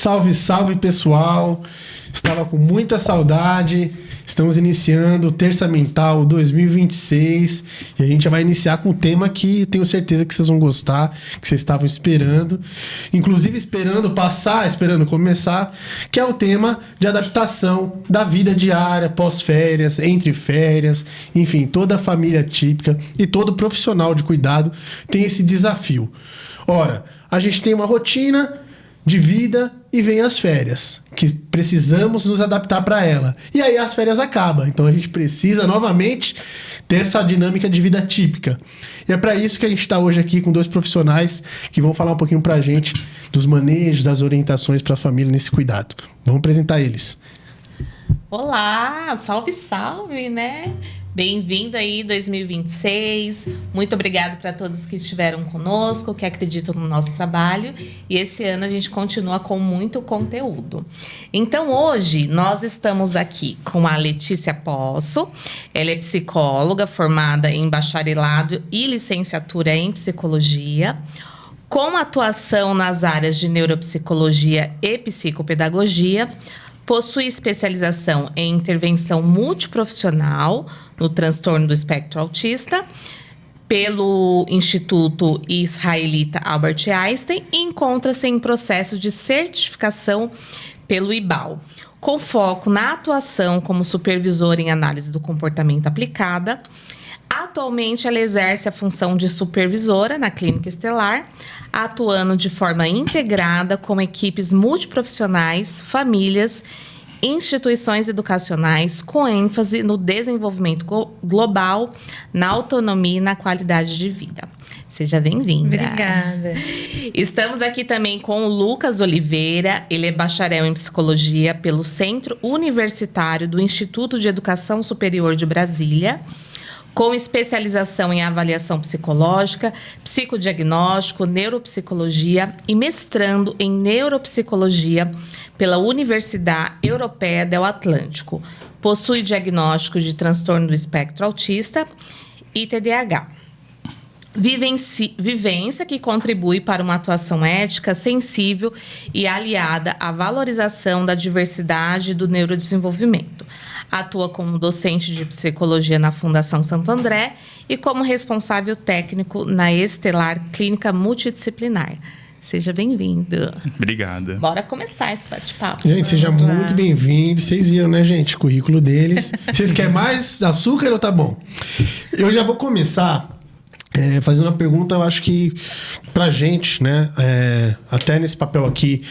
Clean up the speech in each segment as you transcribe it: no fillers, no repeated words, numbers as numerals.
Salve, salve, pessoal! Estava com muita saudade. Estamos iniciando o Terça Mental 2026 e a gente já vai iniciar com um tema que tenho certeza que vocês vão gostar, que vocês estavam esperando. Inclusive esperando começar, que é o tema de adaptação da vida diária, pós-férias, entre férias, enfim, toda a família típica e todo profissional de cuidado tem esse desafio. Ora, a gente tem uma rotina de vida e vem as férias, que precisamos nos adaptar para ela. E aí as férias acabam, então a gente precisa novamente ter essa dinâmica de vida típica. E é para isso que a gente está hoje aqui com dois profissionais que vão falar um pouquinho para a gente dos manejos, das orientações para a família nesse cuidado. Vamos apresentar eles. Olá, salve, salve, né? Bem-vindo aí 2026. Muito obrigado para todos que estiveram conosco, que acreditam no nosso trabalho. E esse ano a gente continua com muito conteúdo. Então, hoje nós estamos aqui com a Letícia Posso. Ela é psicóloga formada em bacharelado e licenciatura em psicologia, com atuação nas áreas de neuropsicologia e psicopedagogia. Possui especialização em intervenção multiprofissional no transtorno do espectro autista pelo Instituto Israelita Albert Einstein e encontra-se em processo de certificação pelo IBAL, com foco na atuação como supervisora em análise do comportamento aplicada. Atualmente, ela exerce a função de supervisora na Clínica Estelar, atuando de forma integrada com equipes multiprofissionais, famílias, instituições educacionais, com ênfase no desenvolvimento global, na autonomia e na qualidade de vida. Seja bem-vinda. Obrigada. Estamos aqui também com o Lucas Oliveira. Ele é bacharel em psicologia pelo Centro Universitário do Instituto de Educação Superior de Brasília, com especialização em avaliação psicológica, psicodiagnóstico, neuropsicologia e mestrando em neuropsicologia pela Universidade Europeia do Atlântico. Possui diagnóstico de transtorno do espectro autista e TDAH. Vivência que contribui para uma atuação ética, sensível e aliada à valorização da diversidade e do neurodesenvolvimento. Atua como docente de psicologia na Fundação Santo André e como responsável técnico na Estelar Clínica Multidisciplinar. Seja bem-vindo. Obrigada. Bora começar esse bate-papo. Gente, seja muito bem-vindo. Vocês viram, né, gente? O currículo deles. Vocês querem mais açúcar ou tá bom? Eu já vou começar fazendo uma pergunta, eu acho que pra gente, né? Até nesse papel aqui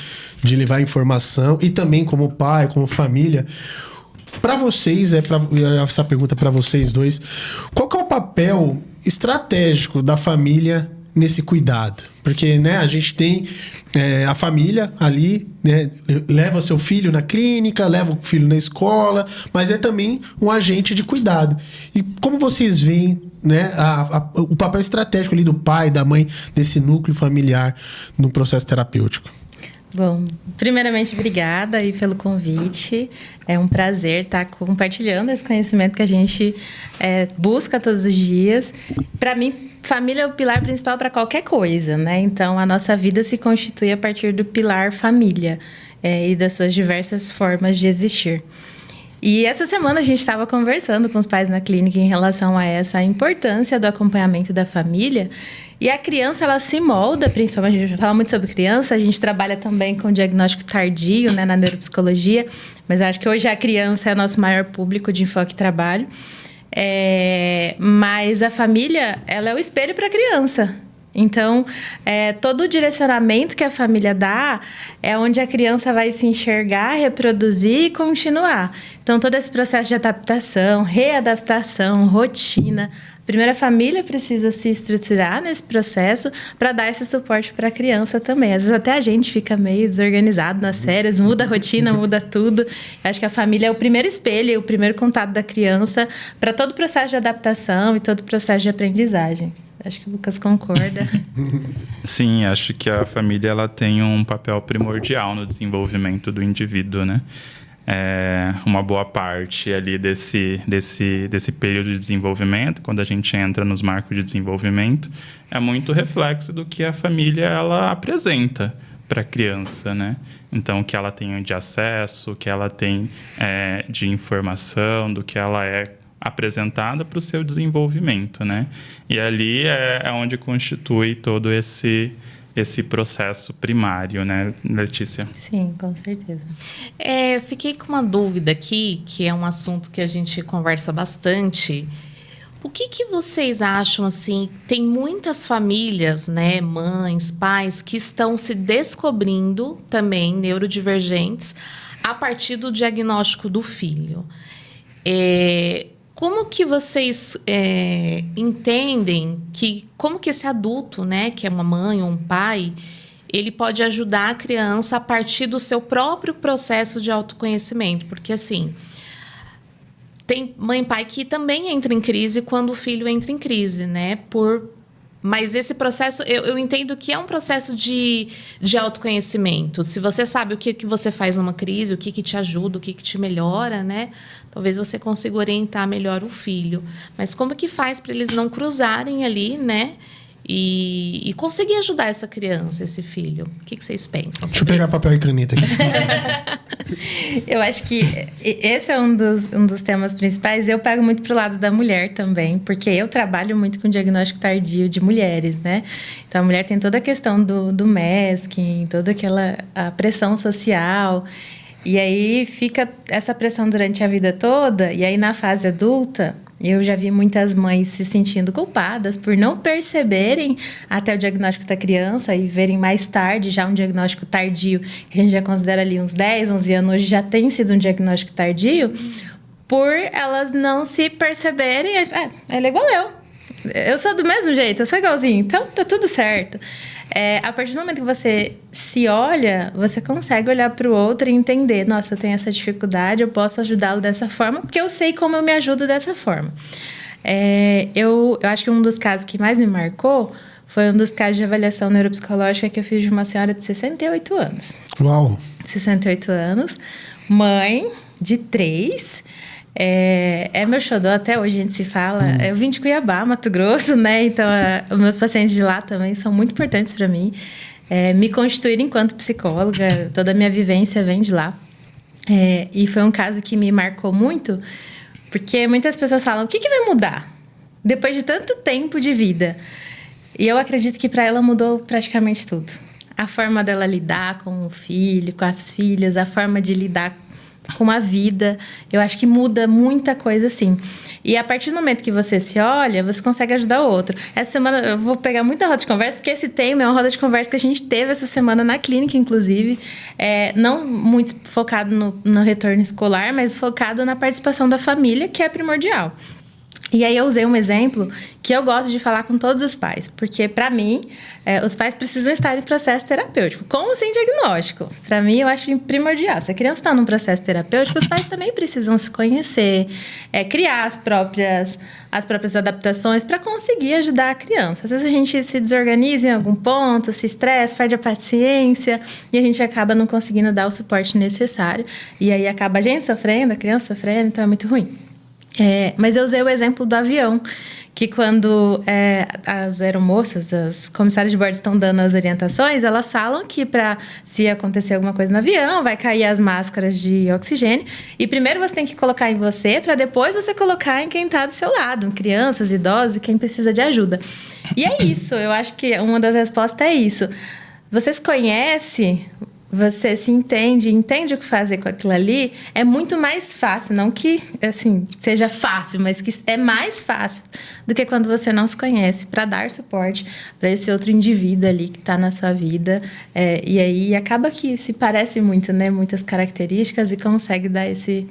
de levar informação e também como pai, como família. Para vocês, essa pergunta para vocês dois, qual que é o papel estratégico da família nesse cuidado? Porque, né, a gente tem a família ali, né, leva seu filho na clínica, leva o filho na escola, mas é também um agente de cuidado. E como vocês veem, né, o papel estratégico ali do pai, da mãe, desse núcleo familiar no processo terapêutico? Bom, primeiramente, obrigada aí pelo convite. É um prazer estar compartilhando esse conhecimento que a gente busca todos os dias. Para mim, família é o pilar principal para qualquer coisa, né? Então, a nossa vida se constitui a partir do pilar família e das suas diversas formas de existir. E essa semana a gente estava conversando com os pais na clínica em relação a essa importância do acompanhamento da família. E a criança, ela se molda, principalmente, a gente fala muito sobre criança, a gente trabalha também com diagnóstico tardio, né, na neuropsicologia, mas acho que hoje a criança é o nosso maior público de enfoque e trabalho. Mas a família, ela é o espelho para a criança. Então, todo o direcionamento que a família dá é onde a criança vai se enxergar, reproduzir e continuar. Então, todo esse processo de adaptação, readaptação, rotina. A primeira família precisa se estruturar nesse processo para dar esse suporte para a criança também. Às vezes até a gente fica meio desorganizado nas férias, muda a rotina, muda tudo. Eu acho que a família é o primeiro espelho, o primeiro contato da criança para todo o processo de adaptação e todo o processo de aprendizagem. Acho que o Lucas concorda. Sim, acho que a família ela tem um papel primordial no desenvolvimento do indivíduo, né? Uma boa parte ali desse período de desenvolvimento, quando a gente entra nos marcos de desenvolvimento, é muito reflexo do que a família ela apresenta para a criança, né? Então, o que ela tem de acesso, o que ela tem de informação, do que ela é apresentada para o seu desenvolvimento, né? E ali é onde constitui todo esse processo primário, né, Letícia? Sim, com certeza. Fiquei com uma dúvida aqui, que é um assunto que a gente conversa bastante. O que vocês acham, assim, tem muitas famílias, né, mães, pais, que estão se descobrindo também neurodivergentes a partir do diagnóstico do filho. Como que vocês entendem como que esse adulto, né, que é uma mãe ou um pai, ele pode ajudar a criança a partir do seu próprio processo de autoconhecimento? Porque, assim, tem mãe e pai que também entra em crise quando o filho entra em crise, né? Mas esse processo, eu entendo que é um processo de autoconhecimento. Se você sabe o que você faz numa crise, o que te ajuda, o que te melhora, né? Talvez você consiga orientar melhor o filho. Mas como que faz para eles não cruzarem ali, né? E conseguir ajudar essa criança, esse filho? O que vocês pensam? Deixa eu pegar papel e caneta aqui. Eu acho que esse é um dos temas principais. Eu pego muito pro lado da mulher também, porque eu trabalho muito com diagnóstico tardio de mulheres, né? Então, a mulher tem toda a questão do masking, toda a pressão social. E aí fica essa pressão durante a vida toda. E aí, na fase adulta, eu já vi muitas mães se sentindo culpadas por não perceberem até o diagnóstico da criança e verem mais tarde já um diagnóstico tardio, que a gente já considera ali uns 10, 11 anos, hoje já tem sido um diagnóstico tardio, por elas não se perceberem. Ela é igual eu sou do mesmo jeito, eu sou igualzinho, então tá tudo certo. A partir do momento que você se olha, você consegue olhar para o outro e entender, nossa, eu tenho essa dificuldade, eu posso ajudá-lo dessa forma, porque eu sei como eu me ajudo dessa forma. Eu acho que um dos casos que mais me marcou foi um dos casos de avaliação neuropsicológica que eu fiz de uma senhora de 68 anos. Uau! 68 anos, mãe de 3. Meu xodó, até hoje a gente se fala. Eu vim de Cuiabá, Mato Grosso, né? Então, os meus pacientes de lá também são muito importantes para mim. Me constituir enquanto psicóloga, toda a minha vivência vem de lá. E foi um caso que me marcou muito, porque muitas pessoas falam, o que vai mudar depois de tanto tempo de vida? E eu acredito que para ela mudou praticamente tudo. A forma dela lidar com o filho, com as filhas, a forma de lidar com a vida, eu acho que muda muita coisa, assim. E a partir do momento que você se olha, você consegue ajudar o outro. Essa semana eu vou pegar muita roda de conversa, porque esse tema é uma roda de conversa que a gente teve essa semana na clínica, inclusive. Não muito focado no retorno escolar, mas focado na participação da família, que é primordial. E aí eu usei um exemplo que eu gosto de falar com todos os pais, porque para mim, os pais precisam estar em processo terapêutico, com ou sem diagnóstico. Para mim, eu acho primordial. Se a criança está num processo terapêutico, os pais também precisam se conhecer, criar as próprias adaptações para conseguir ajudar a criança. Às vezes a gente se desorganiza em algum ponto, se estressa, perde a paciência e a gente acaba não conseguindo dar o suporte necessário. E aí acaba a gente sofrendo, a criança sofrendo, então é muito ruim. Mas eu usei o exemplo do avião, que quando as aeromoças, as comissárias de bordo estão dando as orientações, elas falam que se acontecer alguma coisa no avião, vai cair as máscaras de oxigênio, e primeiro você tem que colocar em você, para depois você colocar em quem está do seu lado, em crianças, idosos e quem precisa de ajuda. E é isso, eu acho que uma das respostas é isso. Você se conhece, você se entende o que fazer com aquilo ali, é muito mais fácil. Não que, assim, seja fácil, mas que é mais fácil do que quando você não se conhece, para dar suporte para esse outro indivíduo ali que está na sua vida. E aí acaba que se parece muito, né? Muitas características e consegue dar esse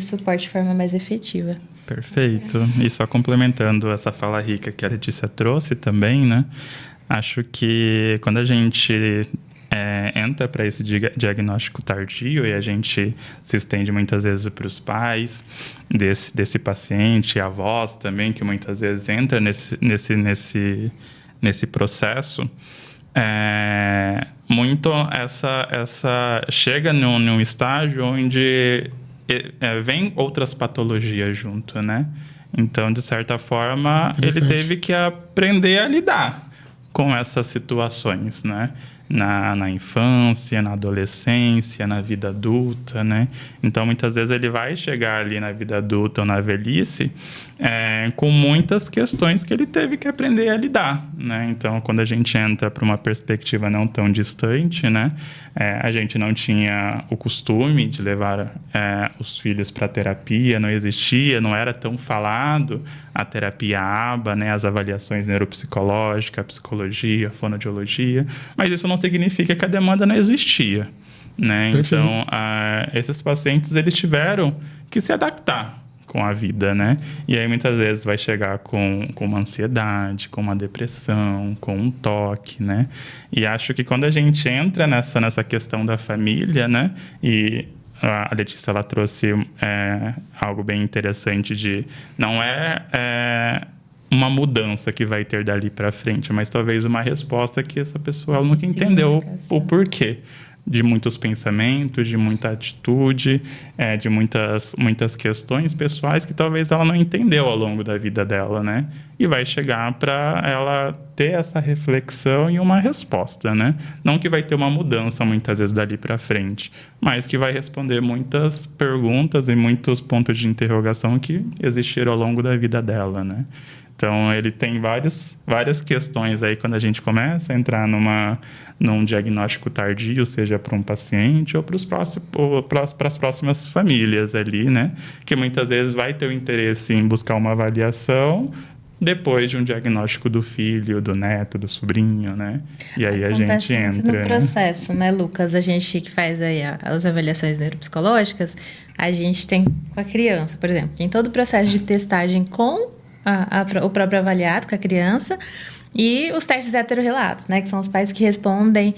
suporte de forma mais efetiva. Perfeito. E só complementando essa fala rica que a Letícia trouxe também, né? Acho que quando a gente entra para esse diagnóstico tardio e a gente se estende muitas vezes para os pais desse paciente, avós também, que muitas vezes entra nesse processo, muito essa chega num estágio onde vem outras patologias junto, né? Então, de certa forma, ele teve que aprender a lidar com essas situações, né? na infância, na adolescência, na vida adulta, né? Então, muitas vezes ele vai chegar ali na vida adulta ou na velhice com muitas questões que ele teve que aprender a lidar, né? Então, quando a gente entra para uma perspectiva não tão distante, né? A gente não tinha o costume de levar os filhos para terapia, não existia, não era tão falado a terapia ABA, né? As avaliações neuropsicológicas, a psicologia, a fonoaudiologia, mas isso não significa que a demanda não existia, né? Então, esses pacientes, eles tiveram que se adaptar com a vida, né? E aí, muitas vezes, vai chegar com uma ansiedade, com uma depressão, com um toque, né? E acho que quando a gente entra nessa questão da família, né? E a Letícia, ela trouxe algo bem interessante de... Não uma mudança que vai ter dali para frente, mas talvez uma resposta que essa pessoa nunca entendeu o porquê de muitos pensamentos, de muita atitude, de muitas questões pessoais que talvez ela não entendeu ao longo da vida dela, né? E vai chegar para ela ter essa reflexão e uma resposta, né? Não que vai ter uma mudança muitas vezes dali para frente, mas que vai responder muitas perguntas e muitos pontos de interrogação que existiram ao longo da vida dela, né? Então, ele tem várias questões aí quando a gente começa a entrar num diagnóstico tardio, seja para um paciente ou para as próximas famílias ali, né? Que muitas vezes vai ter o interesse em buscar uma avaliação depois de um diagnóstico do filho, do neto, do sobrinho, né? E aí a gente entra... no processo, né, Lucas? A gente que faz aí as avaliações neuropsicológicas, a gente tem com a criança, por exemplo, tem todo o processo de testagem com o próprio avaliado, com a criança, e os testes heterorrelatos, né? Que são os pais que respondem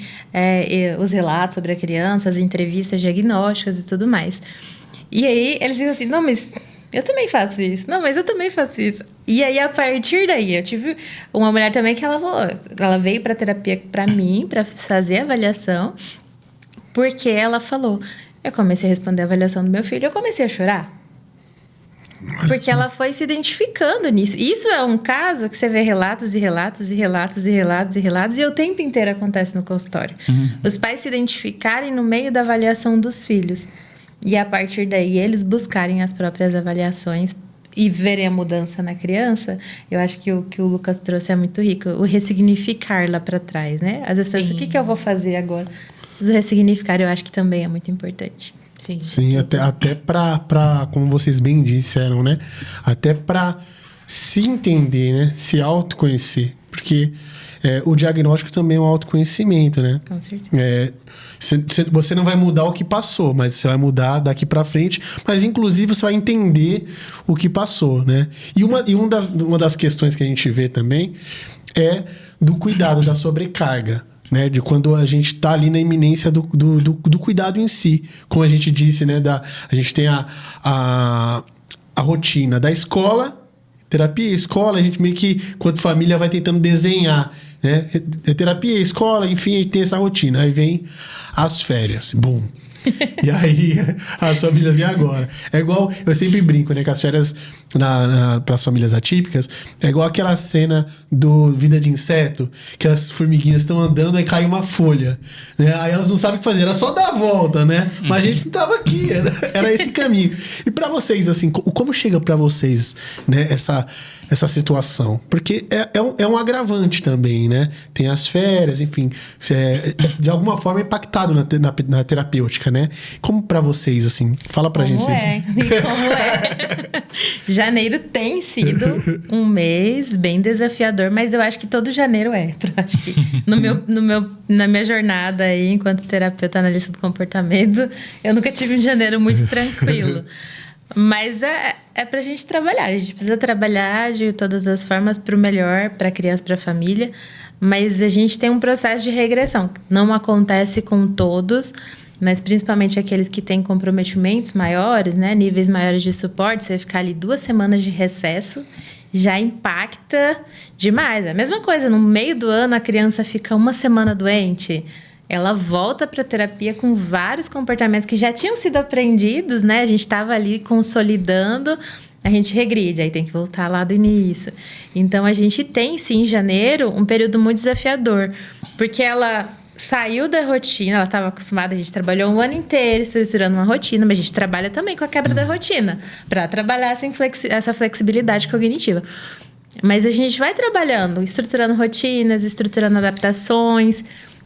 os relatos sobre a criança, as entrevistas diagnósticas e tudo mais. E aí, eles dizem assim, não, mas eu também faço isso. Não, mas eu também faço isso. E aí, a partir daí, eu tive uma mulher também que ela veio para terapia para mim, para fazer a avaliação, porque ela falou, eu comecei a responder a avaliação do meu filho, eu comecei a chorar. Porque ela foi se identificando nisso. Isso é um caso que você vê relatos e relatos e relatos e relatos e relatos, e o tempo inteiro acontece no consultório. Os pais se identificarem no meio da avaliação dos filhos. E a partir daí, eles buscarem as próprias avaliações e verem a mudança na criança. Eu acho que o que o Lucas trouxe é muito rico. O ressignificar lá para trás, né? Às vezes pensa, o que eu vou fazer agora? Mas o ressignificar eu acho que também é muito importante. Sim, até para, como vocês bem disseram, né? Até para se entender, né? Se autoconhecer. Porque o diagnóstico também é um autoconhecimento, né? Com certeza. Você não vai mudar o que passou, mas você vai mudar daqui para frente. Mas, inclusive, você vai entender o que passou, né? E uma das questões que a gente vê também é do cuidado, da sobrecarga. Né, de quando a gente está ali na iminência do cuidado em si. Como a gente disse, né, a gente tem a rotina da escola, terapia, escola, a gente meio que, quanto família, vai tentando desenhar. Né? Terapia, escola, enfim, a gente tem essa rotina. Aí vem as férias, bum. E aí, as famílias vêm agora. É igual, eu sempre brinco, né? Que as férias para as famílias atípicas é igual aquela cena do Vida de Inseto, que as formiguinhas estão andando e cai uma folha, né? Aí elas não sabem o que fazer, era só dar a volta, né? Mas a gente não tava aqui, era esse caminho. E para vocês, assim, como chega para vocês, né, essa situação? Porque é um agravante também, né? Tem as férias, enfim, de alguma forma impactado na terapêutica, né? Como pra vocês, assim? Fala pra gente. Como é? Janeiro tem sido um mês bem desafiador, mas eu acho que todo janeiro é. Eu acho que na minha jornada aí, enquanto terapeuta analista do comportamento, eu nunca tive um janeiro muito tranquilo. Mas é pra gente trabalhar. A gente precisa trabalhar de todas as formas pro melhor, pra criança, pra família. Mas a gente tem um processo de regressão. Não acontece com todos, mas principalmente aqueles que têm comprometimentos maiores, né? Níveis maiores de suporte. Você ficar ali 2 semanas de recesso já impacta demais. É a mesma coisa, no meio do ano a criança fica 1 semana doente. Ela volta para a terapia com vários comportamentos que já tinham sido aprendidos, né? A gente estava ali consolidando, a gente regride, aí tem que voltar lá do início. Então, a gente tem, sim, em janeiro, um período muito desafiador, porque ela saiu da rotina, ela estava acostumada, a gente trabalhou um ano inteiro estruturando uma rotina, mas a gente trabalha também com a quebra da rotina, para trabalhar essa flexibilidade cognitiva. Mas a gente vai trabalhando, estruturando rotinas, estruturando adaptações,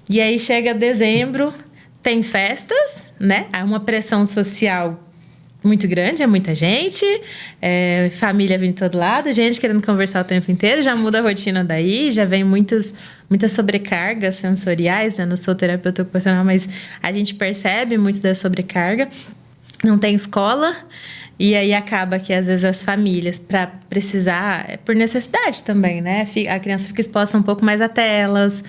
e aí chega dezembro, tem festas, né? Há uma pressão social muito grande, é muita gente, família vindo de todo lado, gente querendo conversar o tempo inteiro, já muda a rotina daí, já vem muitas sobrecargas sensoriais, né? Não sou terapeuta ocupacional, mas a gente percebe muito da sobrecarga. Não tem escola, e aí acaba que às vezes as famílias, para precisar, por necessidade também, né? A criança fica exposta um pouco mais a telas.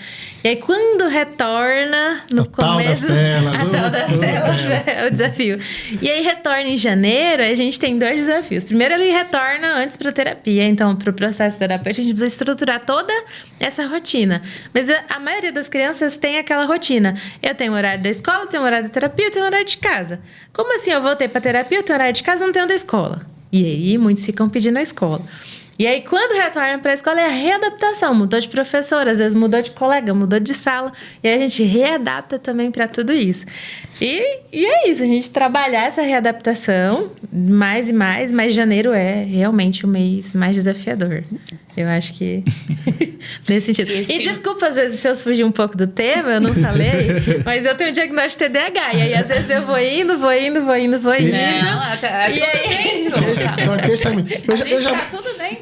E aí quando retorna no começo... A tal das telas é o desafio. E aí retorna em janeiro, a gente tem 2 desafios. Primeiro, ele retorna antes para a terapia. Então, para o processo terapêutico, a gente precisa estruturar toda essa rotina. Mas a maioria das crianças tem aquela rotina. Eu tenho o horário da escola, tenho o horário da terapia, eu tenho o horário de casa. Como assim eu voltei para a terapia, eu tenho o horário de casa, não tenho da escola? E aí, muitos ficam pedindo a escola. E aí, quando retornam para a escola, é a readaptação. Mudou de professor, às vezes mudou de colega, mudou de sala. E aí a gente readapta também para tudo isso. E é isso, a gente trabalhar essa readaptação mais e mais, mas janeiro é realmente o mês mais desafiador. Eu acho que nesse sentido. E desculpa, às vezes, se eu fugir um pouco do tema, eu não falei, mas eu tenho um diagnóstico de TDAH. E aí, às vezes, eu vou indo. Não, E aí...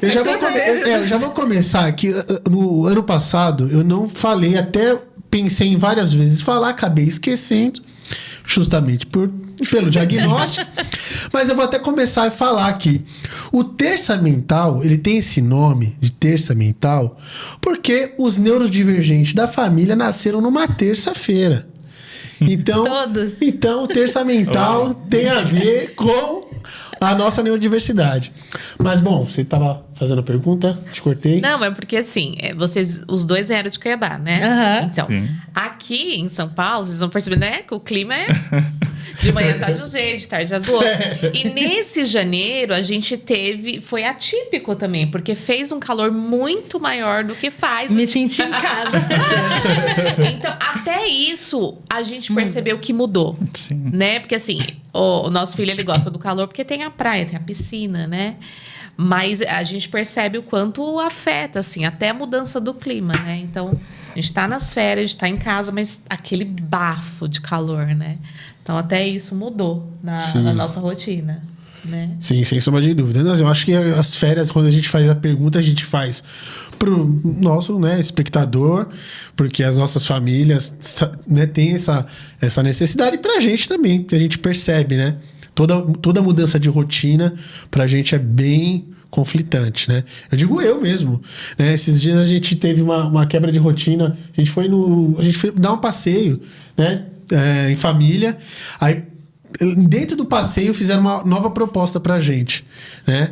Eu já vou começar aqui. No ano passado, eu não falei, até pensei em várias vezes falar, acabei esquecendo, justamente pelo diagnóstico. Mas eu vou até começar a falar aqui. O terça mental, ele tem esse nome de terça mental porque os neurodivergentes da família nasceram numa terça-feira. Então, todos. Então, terça mental tem a ver com a nossa neurodiversidade. Mas, bom, você estava fazendo a pergunta, te cortei. Não, é porque assim, vocês, os dois vieram de Cuiabá, né? Uhum. Então, aqui em São Paulo, vocês vão perceber, né, que o clima é... De manhã tá de um jeito, de tarde do outro. E nesse janeiro, a gente foi atípico também, porque fez um calor muito maior do que faz. Me senti em casa. Então, até isso, a gente percebeu que mudou. Sim. Né? Porque assim, o nosso filho, ele gosta do calor porque tem a praia, tem a piscina, né? Mas a gente percebe o quanto afeta, assim, até a mudança do clima, né? Então, a gente tá nas férias, a gente tá em casa, mas aquele bafo de calor, né? Então, até isso mudou na nossa rotina, né? Sim, sem sombra de dúvida. Mas eu acho que as férias, quando a gente faz a pergunta, a gente faz pro nosso, né, espectador, porque as nossas famílias, né, têm essa necessidade, e pra gente também, porque a gente percebe, né? Toda mudança de rotina pra gente é bem conflitante, né? Eu digo eu mesmo, né? Esses dias a gente teve uma quebra de rotina, a gente foi dar um passeio, né? Em família, aí dentro do passeio fizeram uma nova proposta pra gente, né?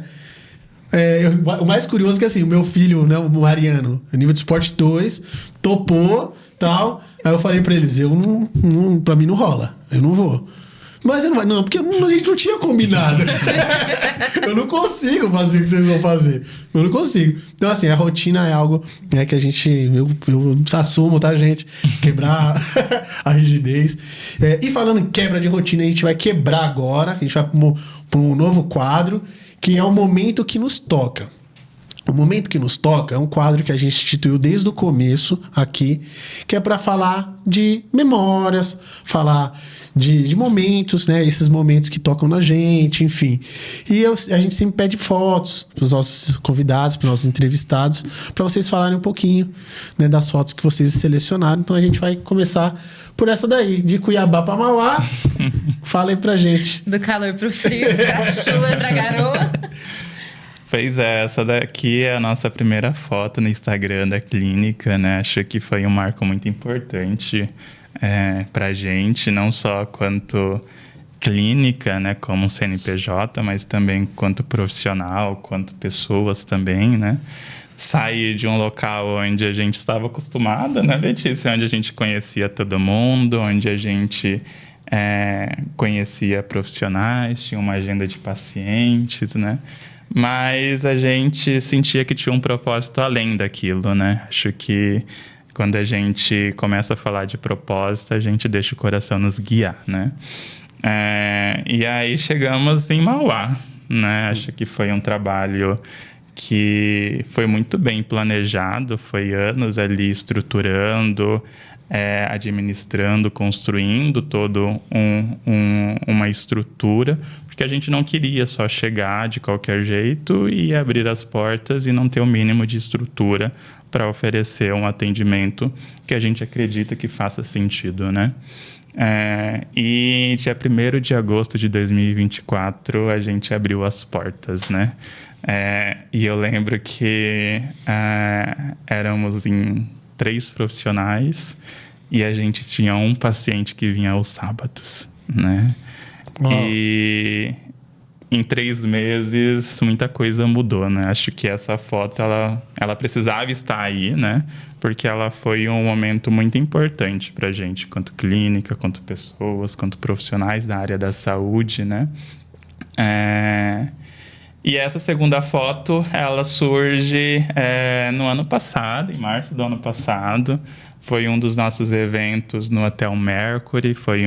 O mais curioso é que assim, o meu filho, né, o Mariano, nível de esporte 2, topou, tal, aí eu falei pra eles, pra mim não rola, eu não vou. Mas não vai, não, porque a gente não tinha combinado. Eu não consigo fazer o que vocês vão fazer. Eu não consigo. Então, assim, a rotina é algo, né, que a gente... Eu assumo, tá, gente? Quebrar a rigidez. E falando em quebra de rotina, a gente vai quebrar agora. A gente vai para um novo quadro, que é o Momento que Nos Toca. O Momento que Nos Toca é um quadro que a gente instituiu desde o começo aqui, que é para falar de memórias, falar de momentos, né? Esses momentos que tocam na gente, enfim. E a gente sempre pede fotos para os nossos convidados, para os nossos entrevistados, para vocês falarem um pouquinho, né, das fotos que vocês selecionaram. Então a gente vai começar por essa daí, de Cuiabá para Mauá. Fala aí pra gente. Do calor pro frio, da chuva pra garoa. Pois é, essa daqui é a nossa primeira foto no Instagram da clínica, né? Acho que foi um marco muito importante pra gente, não só quanto clínica, né, como CNPJ, mas também quanto profissional, quanto pessoas também, né? Sair de um local onde a gente estava acostumada, né, Letícia? Onde a gente conhecia todo mundo, onde a gente conhecia profissionais, tinha uma agenda de pacientes, né? Mas a gente sentia que tinha um propósito além daquilo, né? Acho que quando a gente começa a falar de propósito, a gente deixa o coração nos guiar, né? E aí chegamos em Mauá, né? Acho que foi um trabalho que foi muito bem planejado, foi anos ali estruturando, administrando, construindo todo uma estrutura, porque a gente não queria só chegar de qualquer jeito e abrir as portas e não ter o mínimo de estrutura para oferecer um atendimento que a gente acredita que faça sentido, né? E dia 1º de agosto de 2024 a gente abriu as portas, né? E eu lembro que éramos em 3 profissionais e a gente tinha um paciente que vinha aos sábados, né? E em 3 meses muita coisa mudou, né? Acho que essa foto ela precisava estar aí, né? Porque ela foi um momento muito importante para a gente, quanto clínica, quanto pessoas, quanto profissionais da área da saúde, né? E essa segunda foto, ela surge no ano passado, em março do ano passado. Foi um dos nossos eventos no Hotel Mercury. Foi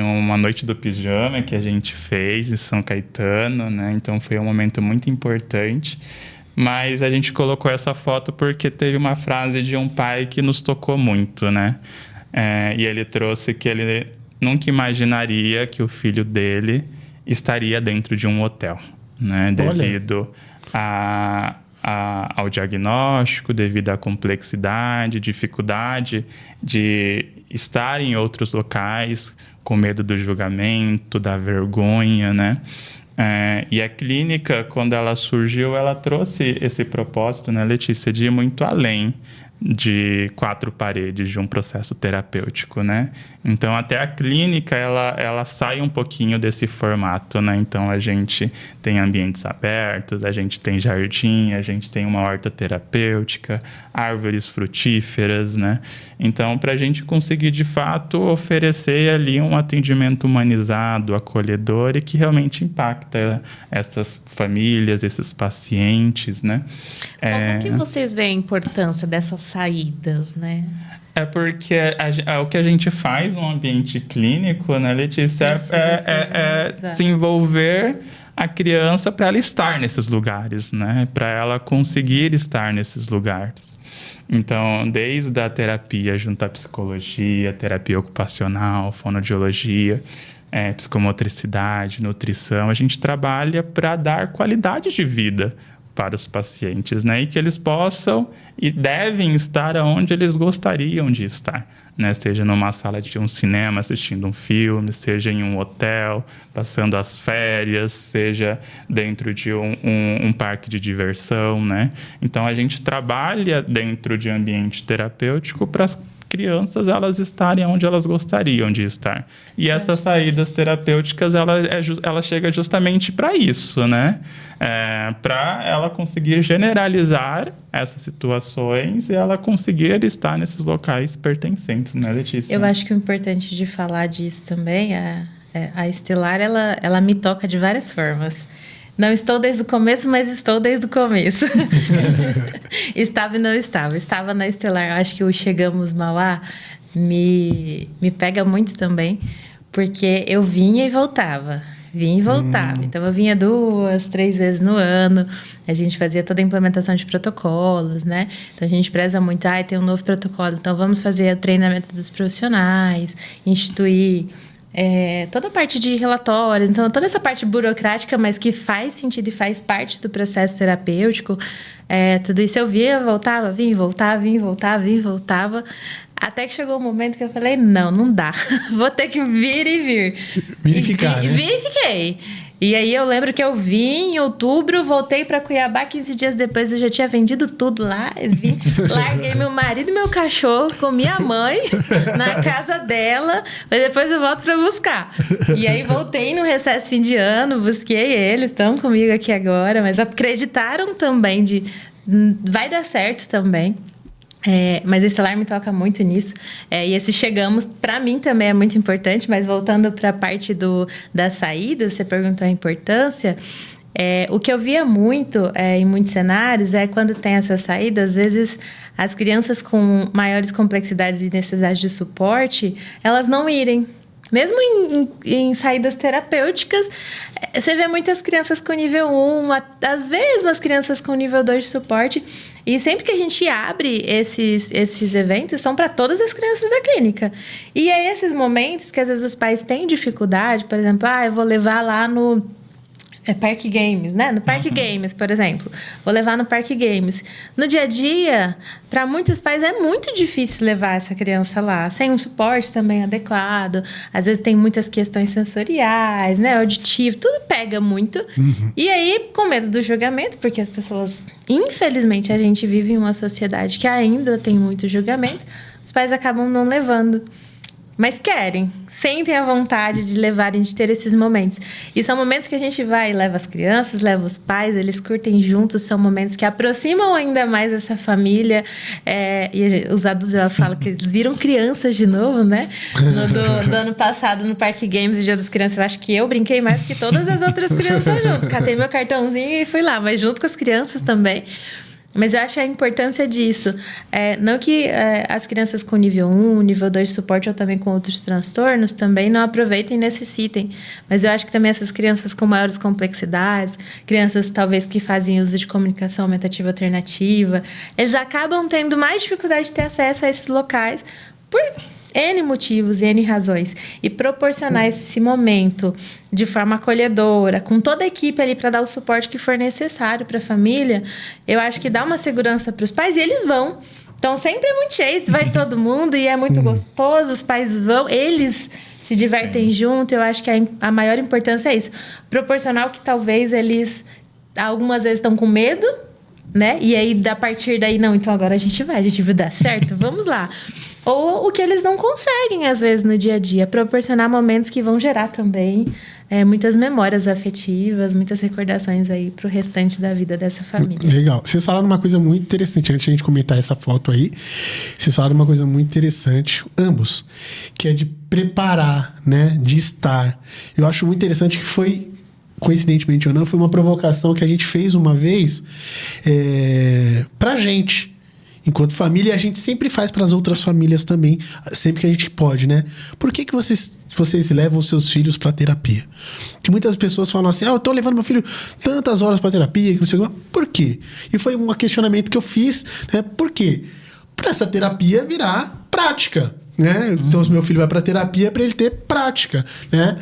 uma noite do pijama que a gente fez em São Caetano, né? Então foi um momento muito importante. Mas a gente colocou essa foto porque teve uma frase de um pai que nos tocou muito, né? E ele trouxe que ele nunca imaginaria que o filho dele estaria dentro de um hotel, né? Devido ao diagnóstico, devido à complexidade, dificuldade de estar em outros locais, com medo do julgamento, da vergonha, né? E a clínica, quando ela surgiu, ela trouxe esse propósito, né, Letícia, de ir muito além de 4 paredes de um processo terapêutico, né? Então, até a clínica, ela sai um pouquinho desse formato, né? Então, a gente tem ambientes abertos, a gente tem jardim, a gente tem uma horta terapêutica, árvores frutíferas, né? Então, para a gente conseguir, de fato, oferecer ali um atendimento humanizado, acolhedor e que realmente impacta essas famílias, esses pacientes, né? Como que vocês veem a importância dessas saídas, né? Porque o que a gente faz no ambiente clínico, né, Letícia, é desenvolver a criança para ela estar nesses lugares, né? Para ela conseguir estar nesses lugares. Então, desde a terapia junto à psicologia, terapia ocupacional, fonoaudiologia, psicomotricidade, nutrição, a gente trabalha para dar qualidade de vida para os pacientes, né? E que eles possam e devem estar onde eles gostariam de estar, né? Seja numa sala de um cinema assistindo um filme, seja em um hotel, passando as férias, seja dentro de um parque de diversão, né? Então, a gente trabalha dentro de um ambiente terapêutico para as crianças elas estarem onde elas gostariam de estar. E essas saídas terapêuticas, ela chega justamente para isso, né? Para ela conseguir generalizar essas situações e ela conseguir estar nesses locais pertencentes, né, Letícia? Eu acho que o importante de falar disso também, a Estelar, ela me toca de várias formas. Não estou desde o começo, mas estou desde o começo. Estava e não estava. Estava na Estelar. Acho que o Chegamos Mauá me pega muito também, porque eu vinha e voltava. Vinha e voltava. Então, eu vinha 2, 3 vezes no ano. A gente fazia toda a implementação de protocolos, né? Então, a gente preza muito. Tem um novo protocolo. Então, vamos fazer o treinamento dos profissionais, instituir toda a parte de relatórios, então toda essa parte burocrática, mas que faz sentido e faz parte do processo terapêutico, tudo isso eu via, voltava, vinha, voltava, vinha, voltava, vinha, voltava, até que chegou um momento que eu falei, não dá, vou ter que vir e vir. Verificar, né? Vi e fiquei. E aí eu lembro que eu vim em outubro, voltei para Cuiabá, 15 dias depois eu já tinha vendido tudo lá, vim, larguei meu marido e meu cachorro com minha mãe na casa dela, mas depois eu volto para buscar. E aí voltei no recesso fim de ano, busquei eles, estão comigo aqui agora, mas acreditaram também vai dar certo também. Mas a Estelar me toca muito nisso. E esse chegamos, para mim também é muito importante, mas voltando para a parte da saída, você perguntou a importância. O que eu via muito em muitos cenários é quando tem essa saída, às vezes as crianças com maiores complexidades e necessidades de suporte, elas não irem. Mesmo em saídas terapêuticas, você vê muitas crianças com nível 1, às vezes umas crianças com nível 2 de suporte. E sempre que a gente abre esses eventos, são para todas as crianças da clínica. E é esses momentos que às vezes os pais têm dificuldade, por exemplo, eu vou levar lá no Parque Games, né? No Parque Games, por exemplo. Vou levar no Parque Games. No dia a dia, para muitos pais é muito difícil levar essa criança lá, sem um suporte também adequado. Às vezes tem muitas questões sensoriais, né? Auditivo, tudo pega muito. E aí, com medo do julgamento, porque as pessoas... Infelizmente, a gente vive em uma sociedade que ainda tem muito julgamento. Os pais acabam não levando. Mas querem, sentem a vontade de levarem, de ter esses momentos. E são momentos que a gente vai e leva as crianças, leva os pais, eles curtem juntos, são momentos que aproximam ainda mais essa família. E os adultos, eu falo que eles viram crianças de novo, né? Do ano passado, no Parque Games, o Dia das Crianças, eu acho que eu brinquei mais que todas as outras crianças juntos. Catei meu cartãozinho e fui lá, mas junto com as crianças também. Mas eu acho a importância disso. Não que as crianças com nível 1, nível 2 de suporte ou também com outros transtornos também não aproveitem e necessitem. Mas eu acho que também essas crianças com maiores complexidades, crianças talvez que fazem uso de comunicação aumentativa alternativa, eles acabam tendo mais dificuldade de ter acesso a esses locais por N motivos e N razões. E proporcionar esse momento de forma acolhedora, com toda a equipe ali para dar o suporte que for necessário para a família, eu acho que dá uma segurança para os pais e eles vão. Então, sempre é muito cheio, vai todo mundo e é muito gostoso, os pais vão, eles se divertem junto. Eu acho que a maior importância é isso. Proporcionar o que talvez eles, algumas vezes, estão com medo, né? E aí, a partir daí, não, então agora a gente vai dar certo, vamos lá. Ou o que eles não conseguem, às vezes, no dia a dia. Proporcionar momentos que vão gerar também muitas memórias afetivas, muitas recordações aí pro restante da vida dessa família. Legal. Vocês falaram uma coisa muito interessante, antes de a gente comentar essa foto aí, vocês falaram uma coisa muito interessante, ambos, que é de preparar, né? De estar. Eu acho muito interessante que foi, coincidentemente ou não, foi uma provocação que a gente fez uma vez pra gente. Enquanto família, a gente sempre faz para as outras famílias também, sempre que a gente pode, né? Por que vocês levam os seus filhos para terapia? Que muitas pessoas falam assim, eu tô levando meu filho tantas horas para terapia, que não sei o que. Por quê? E foi um questionamento que eu fiz, né? Por quê? Para essa terapia virar prática, né? Então, se meu filho vai para terapia, para ele ter prática, né?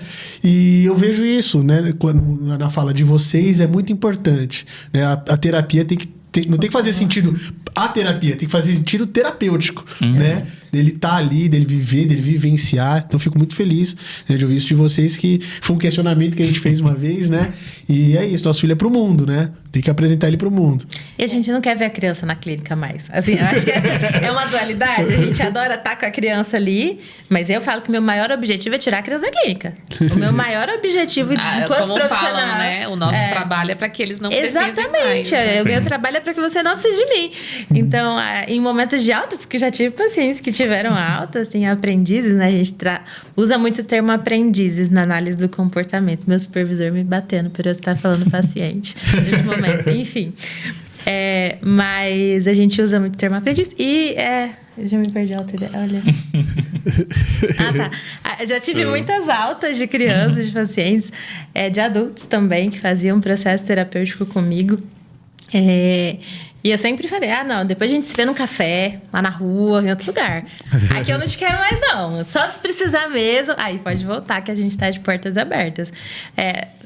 E eu vejo isso, né? Quando, na fala de vocês, é muito importante, né? A terapia não tem que fazer sentido a terapia, tem que fazer sentido terapêutico, né? Dele estar ali, dele viver, dele vivenciar. Então, fico muito feliz, né, de ouvir isso de vocês, que foi um questionamento que a gente fez uma vez, né? E é isso, nosso filho é pro mundo, né? Tem que apresentar ele pro mundo. E a gente não quer ver a criança na clínica mais. Assim, eu acho que essa é uma dualidade. A gente adora estar com a criança ali, mas eu falo que o meu maior objetivo é tirar a criança da clínica. O meu maior objetivo enquanto como profissional... falam, né? O nosso trabalho é para que eles não precisem mais. Exatamente. O meu trabalho é para que você não precise de mim. Então, em momentos de alta, porque já tive pacientes que tiveram alta, assim, aprendizes, né? A gente usa muito o termo aprendizes na análise do comportamento. Meu supervisor me batendo por eu estar falando paciente nesse momento. Enfim. Mas a gente usa muito o termo aprendiz. E já me perdi a alta ideia. Olha. Tá. Já tive muitas altas de crianças, de pacientes, de adultos também, que faziam um processo terapêutico comigo. E eu sempre falei, não, depois a gente se vê num café, lá na rua, em outro lugar. Aqui eu não te quero mais, não. Só se precisar mesmo. Aí pode voltar, que a gente tá de portas abertas.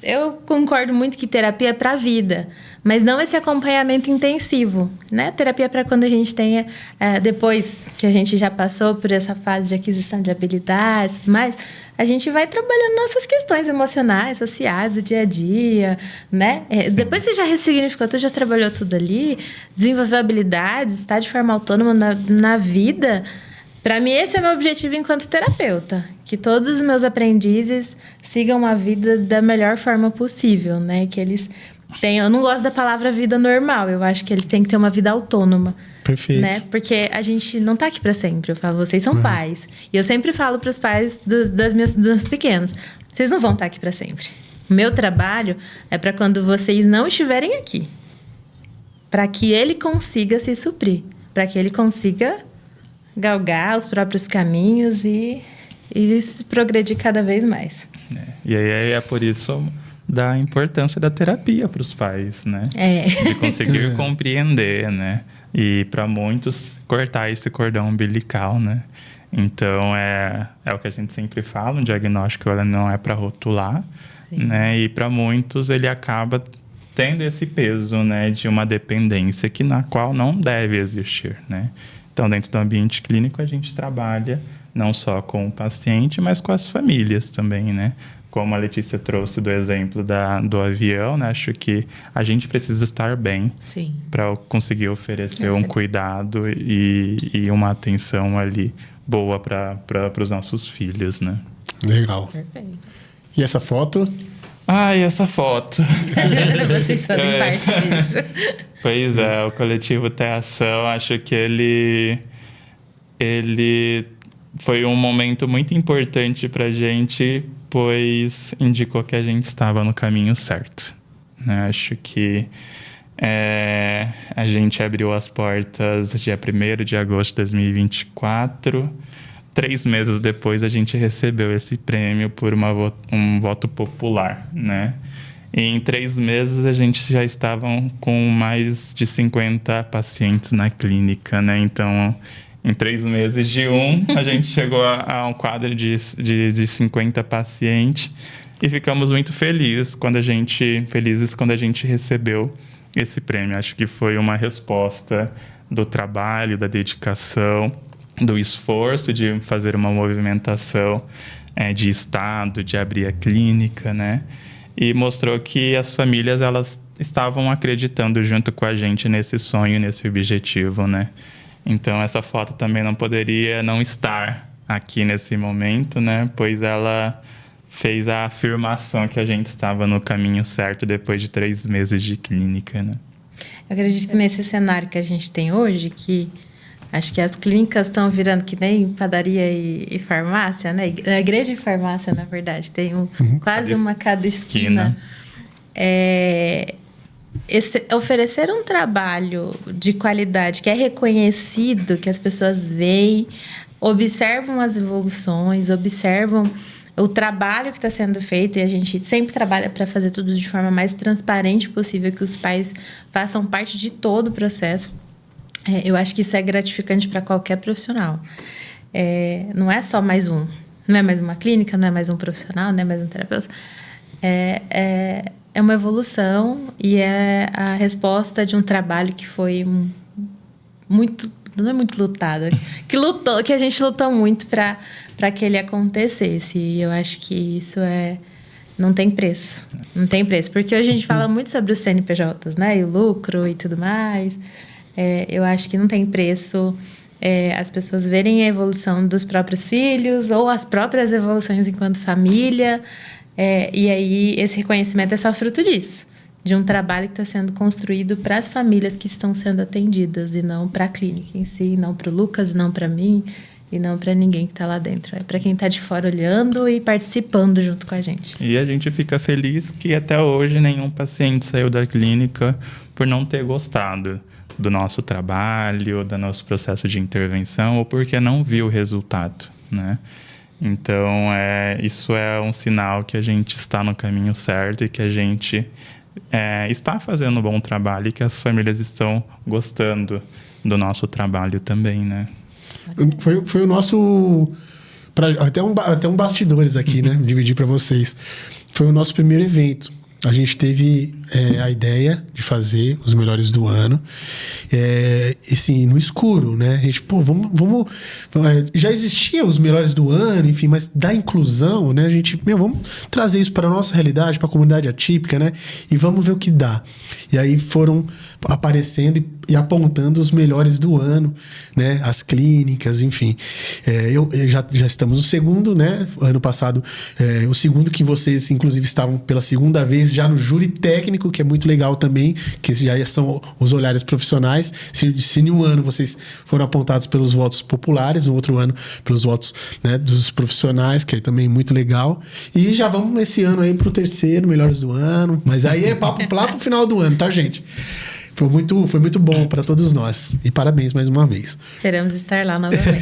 Eu concordo muito que terapia é pra vida, mas não esse acompanhamento intensivo, né? Terapia é para quando a gente tenha, depois que a gente já passou por essa fase de aquisição de habilidades e tudo mais, a gente vai trabalhando nossas questões emocionais, sociais, do dia a dia, né? Depois você já ressignificou, tu já trabalhou tudo ali, desenvolveu habilidades, está de forma autônoma na vida. Para mim, esse é o meu objetivo enquanto terapeuta. Que todos os meus aprendizes sigam a vida da melhor forma possível, né? Que eles tenham... Eu não gosto da palavra vida normal. Eu acho que eles têm que ter uma vida autônoma. Perfeito. Né? Porque a gente não tá aqui para sempre. Eu falo, vocês são pais. E eu sempre falo para os pais dos meus pequenos, vocês não vão estar aqui para sempre. O meu trabalho é para quando vocês não estiverem aqui. Para que ele consiga se suprir. Para que ele consiga galgar os próprios caminhos e se progredir cada vez mais. E aí é por isso da importância da terapia para os pais, né? De conseguir compreender, né? E para muitos, cortar esse cordão umbilical, né? Então, é o que a gente sempre fala, um diagnóstico ele não é para rotular, né? E para muitos ele acaba tendo esse peso, né? De uma dependência na qual não deve existir, né? Então, dentro do ambiente clínico, a gente trabalha não só com o paciente, mas com as famílias também, né? Como a Letícia trouxe do exemplo do avião, né? Acho que a gente precisa estar bem para conseguir oferecer um cuidado e uma atenção ali boa para os nossos filhos, né? Legal. Perfeito. E essa foto? E essa foto. Vocês fazem parte disso. Pois é, o coletivo Ter Ação, acho que ele foi um momento muito importante pra gente, pois indicou que a gente estava no caminho certo, né? Acho que a gente abriu as portas dia 1º de agosto de 2024. 3 meses depois, a gente recebeu esse prêmio por um voto popular, né? E em 3 meses, a gente já estava com mais de 50 pacientes na clínica, né? Então, em 3 meses a gente chegou a um quadro de 50 pacientes e ficamos muito felizes quando a gente recebeu esse prêmio. Acho que foi uma resposta do trabalho, da dedicação, do esforço de fazer uma movimentação de estado, de abrir a clínica, né? E mostrou que as famílias, elas estavam acreditando junto com a gente nesse sonho, nesse objetivo, né? Então, essa foto também não poderia não estar aqui nesse momento, né? Pois ela fez a afirmação que a gente estava no caminho certo depois de 3 meses de clínica, né? Eu acredito que nesse cenário que a gente tem hoje, que acho que as clínicas estão virando que nem padaria e farmácia, né? A igreja e farmácia, na verdade, tem quase uma cada esquina. Oferecer um trabalho de qualidade que é reconhecido, que as pessoas veem, observam as evoluções, observam o trabalho que está sendo feito, e a gente sempre trabalha para fazer tudo de forma mais transparente possível, que os pais façam parte de todo o processo. Eu acho que isso é gratificante para qualquer profissional. Não é só mais um. Não é mais uma clínica, não é mais um profissional, não é mais um terapeuta. É uma evolução e é a resposta de um trabalho que foi muito... Não é muito lutado. Que a gente lutou muito para que ele acontecesse. E eu acho que isso não tem preço. Não tem preço. Porque hoje a gente fala muito sobre os CNPJs, né? E o lucro e tudo mais. Eu acho que não tem preço as pessoas verem a evolução dos próprios filhos ou as próprias evoluções enquanto família. E aí, esse reconhecimento é só fruto disso. De um trabalho que está sendo construído para as famílias que estão sendo atendidas e não para a clínica em si, não para o Lucas, não para mim e não para ninguém que está lá dentro. É para quem está de fora olhando e participando junto com a gente. E a gente fica feliz que até hoje nenhum paciente saiu da clínica por não ter gostado do nosso trabalho, do nosso processo de intervenção ou porque não viu o resultado, né? Então, isso é um sinal que a gente está no caminho certo e que a gente está fazendo um bom trabalho e que as famílias estão gostando do nosso trabalho também, né? Foi o nosso... Até um bastidores aqui, né? Dividir para vocês. Foi o nosso primeiro evento. A gente teve a ideia de fazer os melhores do ano, assim, no escuro, né? A gente, vamos já existia os melhores do ano, enfim, mas da inclusão, né? A gente, vamos trazer isso para a nossa realidade, para a comunidade atípica, né? E vamos ver o que dá. E aí foram aparecendo e apontando os melhores do ano, né? As clínicas, enfim. Já estamos no segundo, né? Ano passado, o segundo que vocês, inclusive, estavam pela segunda vez vocês já no júri técnico, que é muito legal também, que já são os olhares profissionais. Se em um ano vocês foram apontados pelos votos populares, no outro ano pelos votos, né, dos profissionais, que é também muito legal. E já vamos nesse ano aí pro terceiro, melhores do ano. Mas aí é papo lá pro final do ano, tá, gente? Foi muito bom para todos nós. E parabéns mais uma vez. Esperamos estar lá novamente.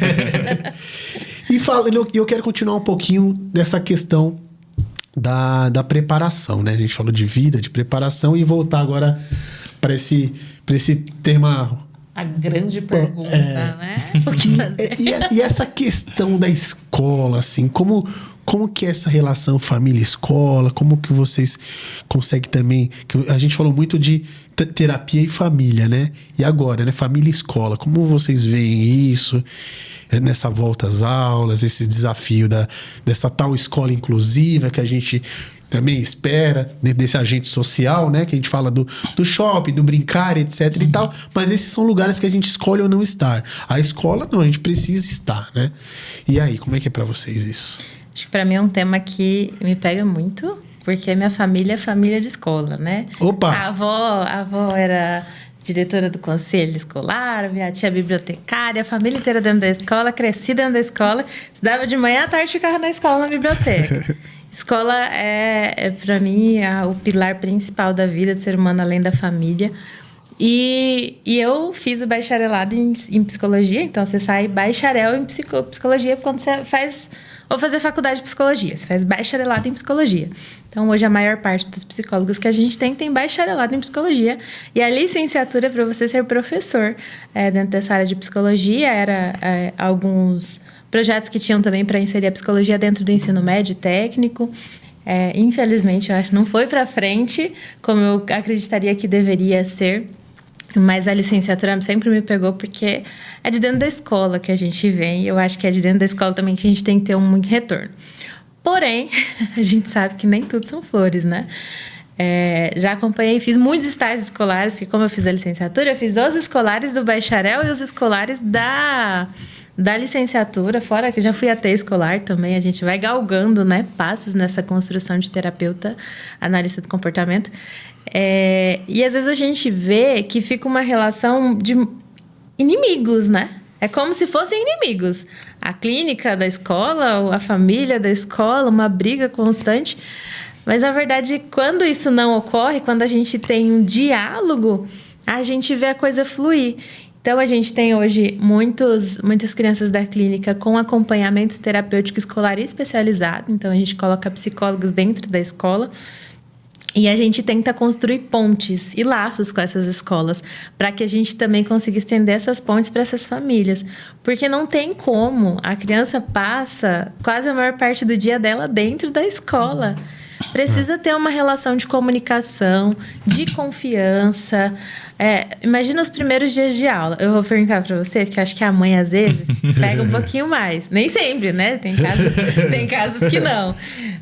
E eu quero continuar um pouquinho dessa questão da preparação, né? A gente falou de vida, de preparação, e voltar agora para esse tema. A grande pergunta, né? O que fazer? E essa questão da escola, assim, como que é essa relação família-escola? Como que vocês conseguem também... A gente falou muito de terapia e família, né? E agora, né? Família e escola. Como vocês veem isso nessa volta às aulas, esse desafio dessa tal escola inclusiva que a gente também espera, desse agente social, né? Que a gente fala do shopping, do brincar, etc e tal. Mas esses são lugares que a gente escolhe ou não estar. A escola, não, a gente precisa estar, né? E aí, como é que é pra vocês isso? Acho que pra mim é um tema que me pega muito, porque a minha família é família de escola, né? Opa! A avó era diretora do conselho escolar, minha tia bibliotecária, a família inteira dentro da escola, cresci dentro da escola, estudava de manhã à tarde, ficava na escola, na biblioteca. Escola é para mim, o pilar principal da vida do ser humano, além da família. E eu fiz o bacharelado em psicologia, então você sai bacharel em psicologia quando você faz... Ou fazer faculdade de psicologia, você faz bacharelado em psicologia. Então, hoje, a maior parte dos psicólogos que a gente tem bacharelado em psicologia. E a licenciatura para você ser professor dentro dessa área de psicologia era alguns projetos que tinham também para inserir a psicologia dentro do ensino médio técnico. Infelizmente, eu acho que não foi para frente como eu acreditaria que deveria ser. Mas a licenciatura sempre me pegou porque é de dentro da escola que a gente vem. Eu acho que é de dentro da escola também que a gente tem que ter um retorno. Porém, a gente sabe que nem tudo são flores, né? Já acompanhei, fiz muitos estágios escolares, porque como eu fiz a licenciatura, eu fiz os escolares do bacharel e os escolares da licenciatura, fora que já fui AT escolar também. A gente vai galgando, né, passos nessa construção de terapeuta, analista do comportamento. E às vezes a gente vê que fica uma relação de inimigos, né? É como se fossem inimigos. A clínica da escola, a família da escola, uma briga constante. Mas, na verdade, quando isso não ocorre, quando a gente tem um diálogo, a gente vê a coisa fluir. Então, a gente tem hoje muitas crianças da clínica com acompanhamento terapêutico escolar especializado. Então, a gente coloca psicólogos dentro da escola. E a gente tenta construir pontes e laços com essas escolas para que a gente também consiga estender essas pontes para essas famílias. Porque não tem como. A criança passa quase a maior parte do dia dela dentro da escola. Precisa ter uma relação de comunicação, de confiança. Imagina os primeiros dias de aula. Eu vou perguntar para você, porque acho que a mãe, às vezes, pega um pouquinho mais. Nem sempre, né? Tem casos que não.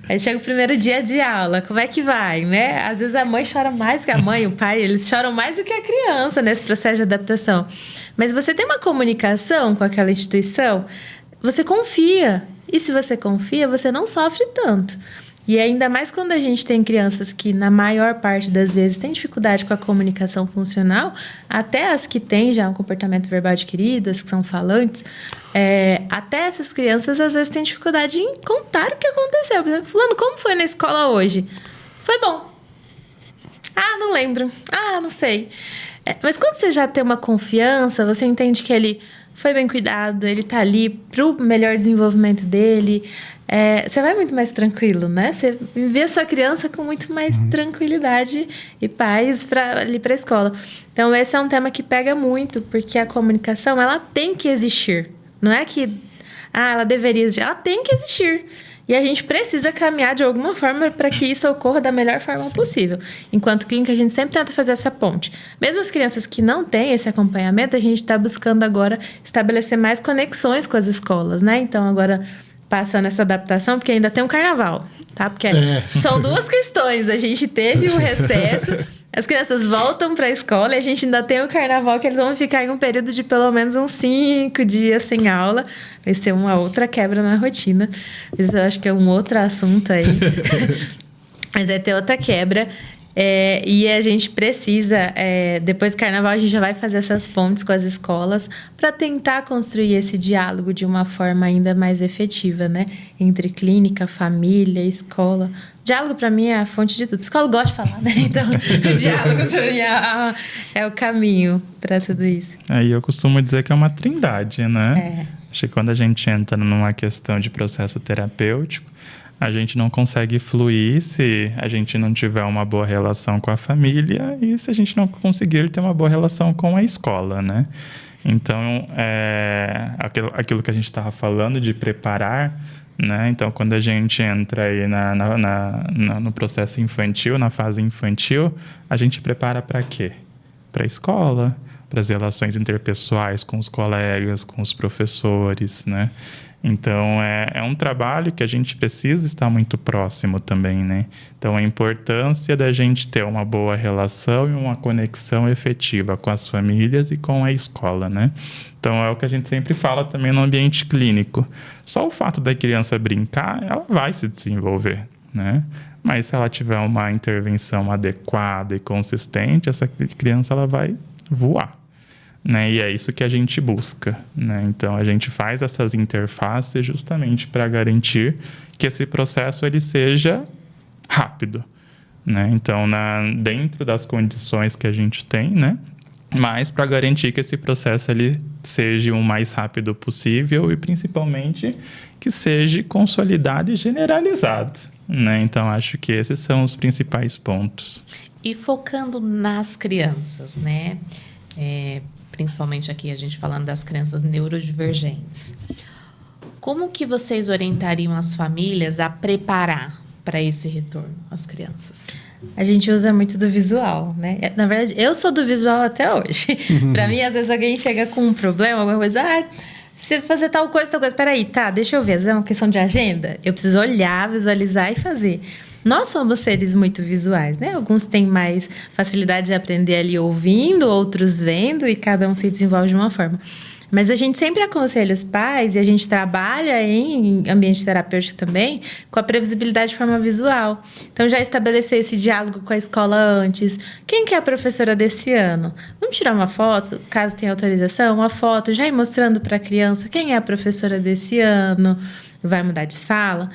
Aí chega o primeiro dia de aula. Como é que vai, né? Às vezes a mãe chora mais que a mãe, o pai. Eles choram mais do que a criança nesse processo de adaptação. Mas você tem uma comunicação com aquela instituição, você confia. E se você confia, você não sofre tanto. E ainda mais quando a gente tem crianças que, na maior parte das vezes, têm dificuldade com a comunicação funcional, até as que têm já um comportamento verbal adquirido, as que são falantes, até essas crianças, às vezes, têm dificuldade em contar o que aconteceu. Por exemplo, fulano, como foi na escola hoje? Foi bom. Ah, não lembro. Ah, não sei. Mas quando você já tem uma confiança, você entende que ele foi bem cuidado, ele tá ali pro melhor desenvolvimento dele. Você vai muito mais tranquilo, né? Você vê a sua criança com muito mais tranquilidade e paz ali para a escola. Então, esse é um tema que pega muito, porque a comunicação, ela tem que existir. Não é que ela deveria existir, ela tem que existir. E a gente precisa caminhar de alguma forma para que isso ocorra da melhor forma possível. Enquanto clínica, a gente sempre tenta fazer essa ponte. Mesmo as crianças que não têm esse acompanhamento, a gente está buscando agora estabelecer mais conexões com as escolas, né? Então, agora, passando essa adaptação, porque ainda tem um carnaval, tá? Porque são duas questões. A gente teve o recesso, as crianças voltam para a escola e a gente ainda tem o carnaval, que eles vão ficar em um período de pelo menos uns 5 dias sem aula. Vai ser uma outra quebra na rotina. Isso eu acho que é um outro assunto aí. Mas vai ter outra quebra. E a gente precisa, depois do carnaval, a gente já vai fazer essas pontes com as escolas para tentar construir esse diálogo de uma forma ainda mais efetiva, né? Entre clínica, família, escola. Diálogo, para mim, é a fonte de tudo. O psicólogo gosta de falar, né? Então, o diálogo, para mim, é o caminho para tudo isso. Aí eu costumo dizer que é uma trindade, né? Acho que quando a gente entra numa questão de processo terapêutico, a gente não consegue fluir se a gente não tiver uma boa relação com a família e se a gente não conseguir ter uma boa relação com a escola, né? Então, aquilo que a gente estava falando de preparar, né? Então, quando a gente entra aí no processo infantil, na fase infantil, a gente prepara para quê? Para a escola, para as relações interpessoais com os colegas, com os professores, né? Então, é um trabalho que a gente precisa estar muito próximo também, né? Então, a importância da gente ter uma boa relação e uma conexão efetiva com as famílias e com a escola, né? Então, é o que a gente sempre fala também no ambiente clínico. Só o fato da criança brincar, ela vai se desenvolver, né? Mas se ela tiver uma intervenção adequada e consistente, essa criança ela vai voar. Né? E é isso que a gente busca, né? Então a gente faz essas interfaces justamente para garantir que esse processo ele seja rápido, né? Então dentro das condições que a gente tem, né? Mas para garantir que esse processo ele seja o mais rápido possível e principalmente que seja consolidado e generalizado, né? Então acho que esses são os principais pontos. E focando nas crianças, né? Principalmente aqui a gente falando das crianças neurodivergentes. Como que vocês orientariam as famílias a preparar para esse retorno às crianças? A gente usa muito do visual, né? Na verdade, eu sou do visual até hoje. Para mim, às vezes alguém chega com um problema, alguma coisa, se fazer tal coisa, peraí, deixa eu ver, é uma questão de agenda? Eu preciso olhar, visualizar e fazer. Nós somos seres muito visuais, né? Alguns têm mais facilidade de aprender ali ouvindo, outros vendo, e cada um se desenvolve de uma forma. Mas a gente sempre aconselha os pais, e a gente trabalha em ambiente terapêutico também, com a previsibilidade de forma visual. Então, já estabelecer esse diálogo com a escola antes. Quem que é a professora desse ano? Vamos tirar uma foto, caso tenha autorização, uma foto, já ir mostrando para a criança quem é a professora desse ano. Vai mudar de sala.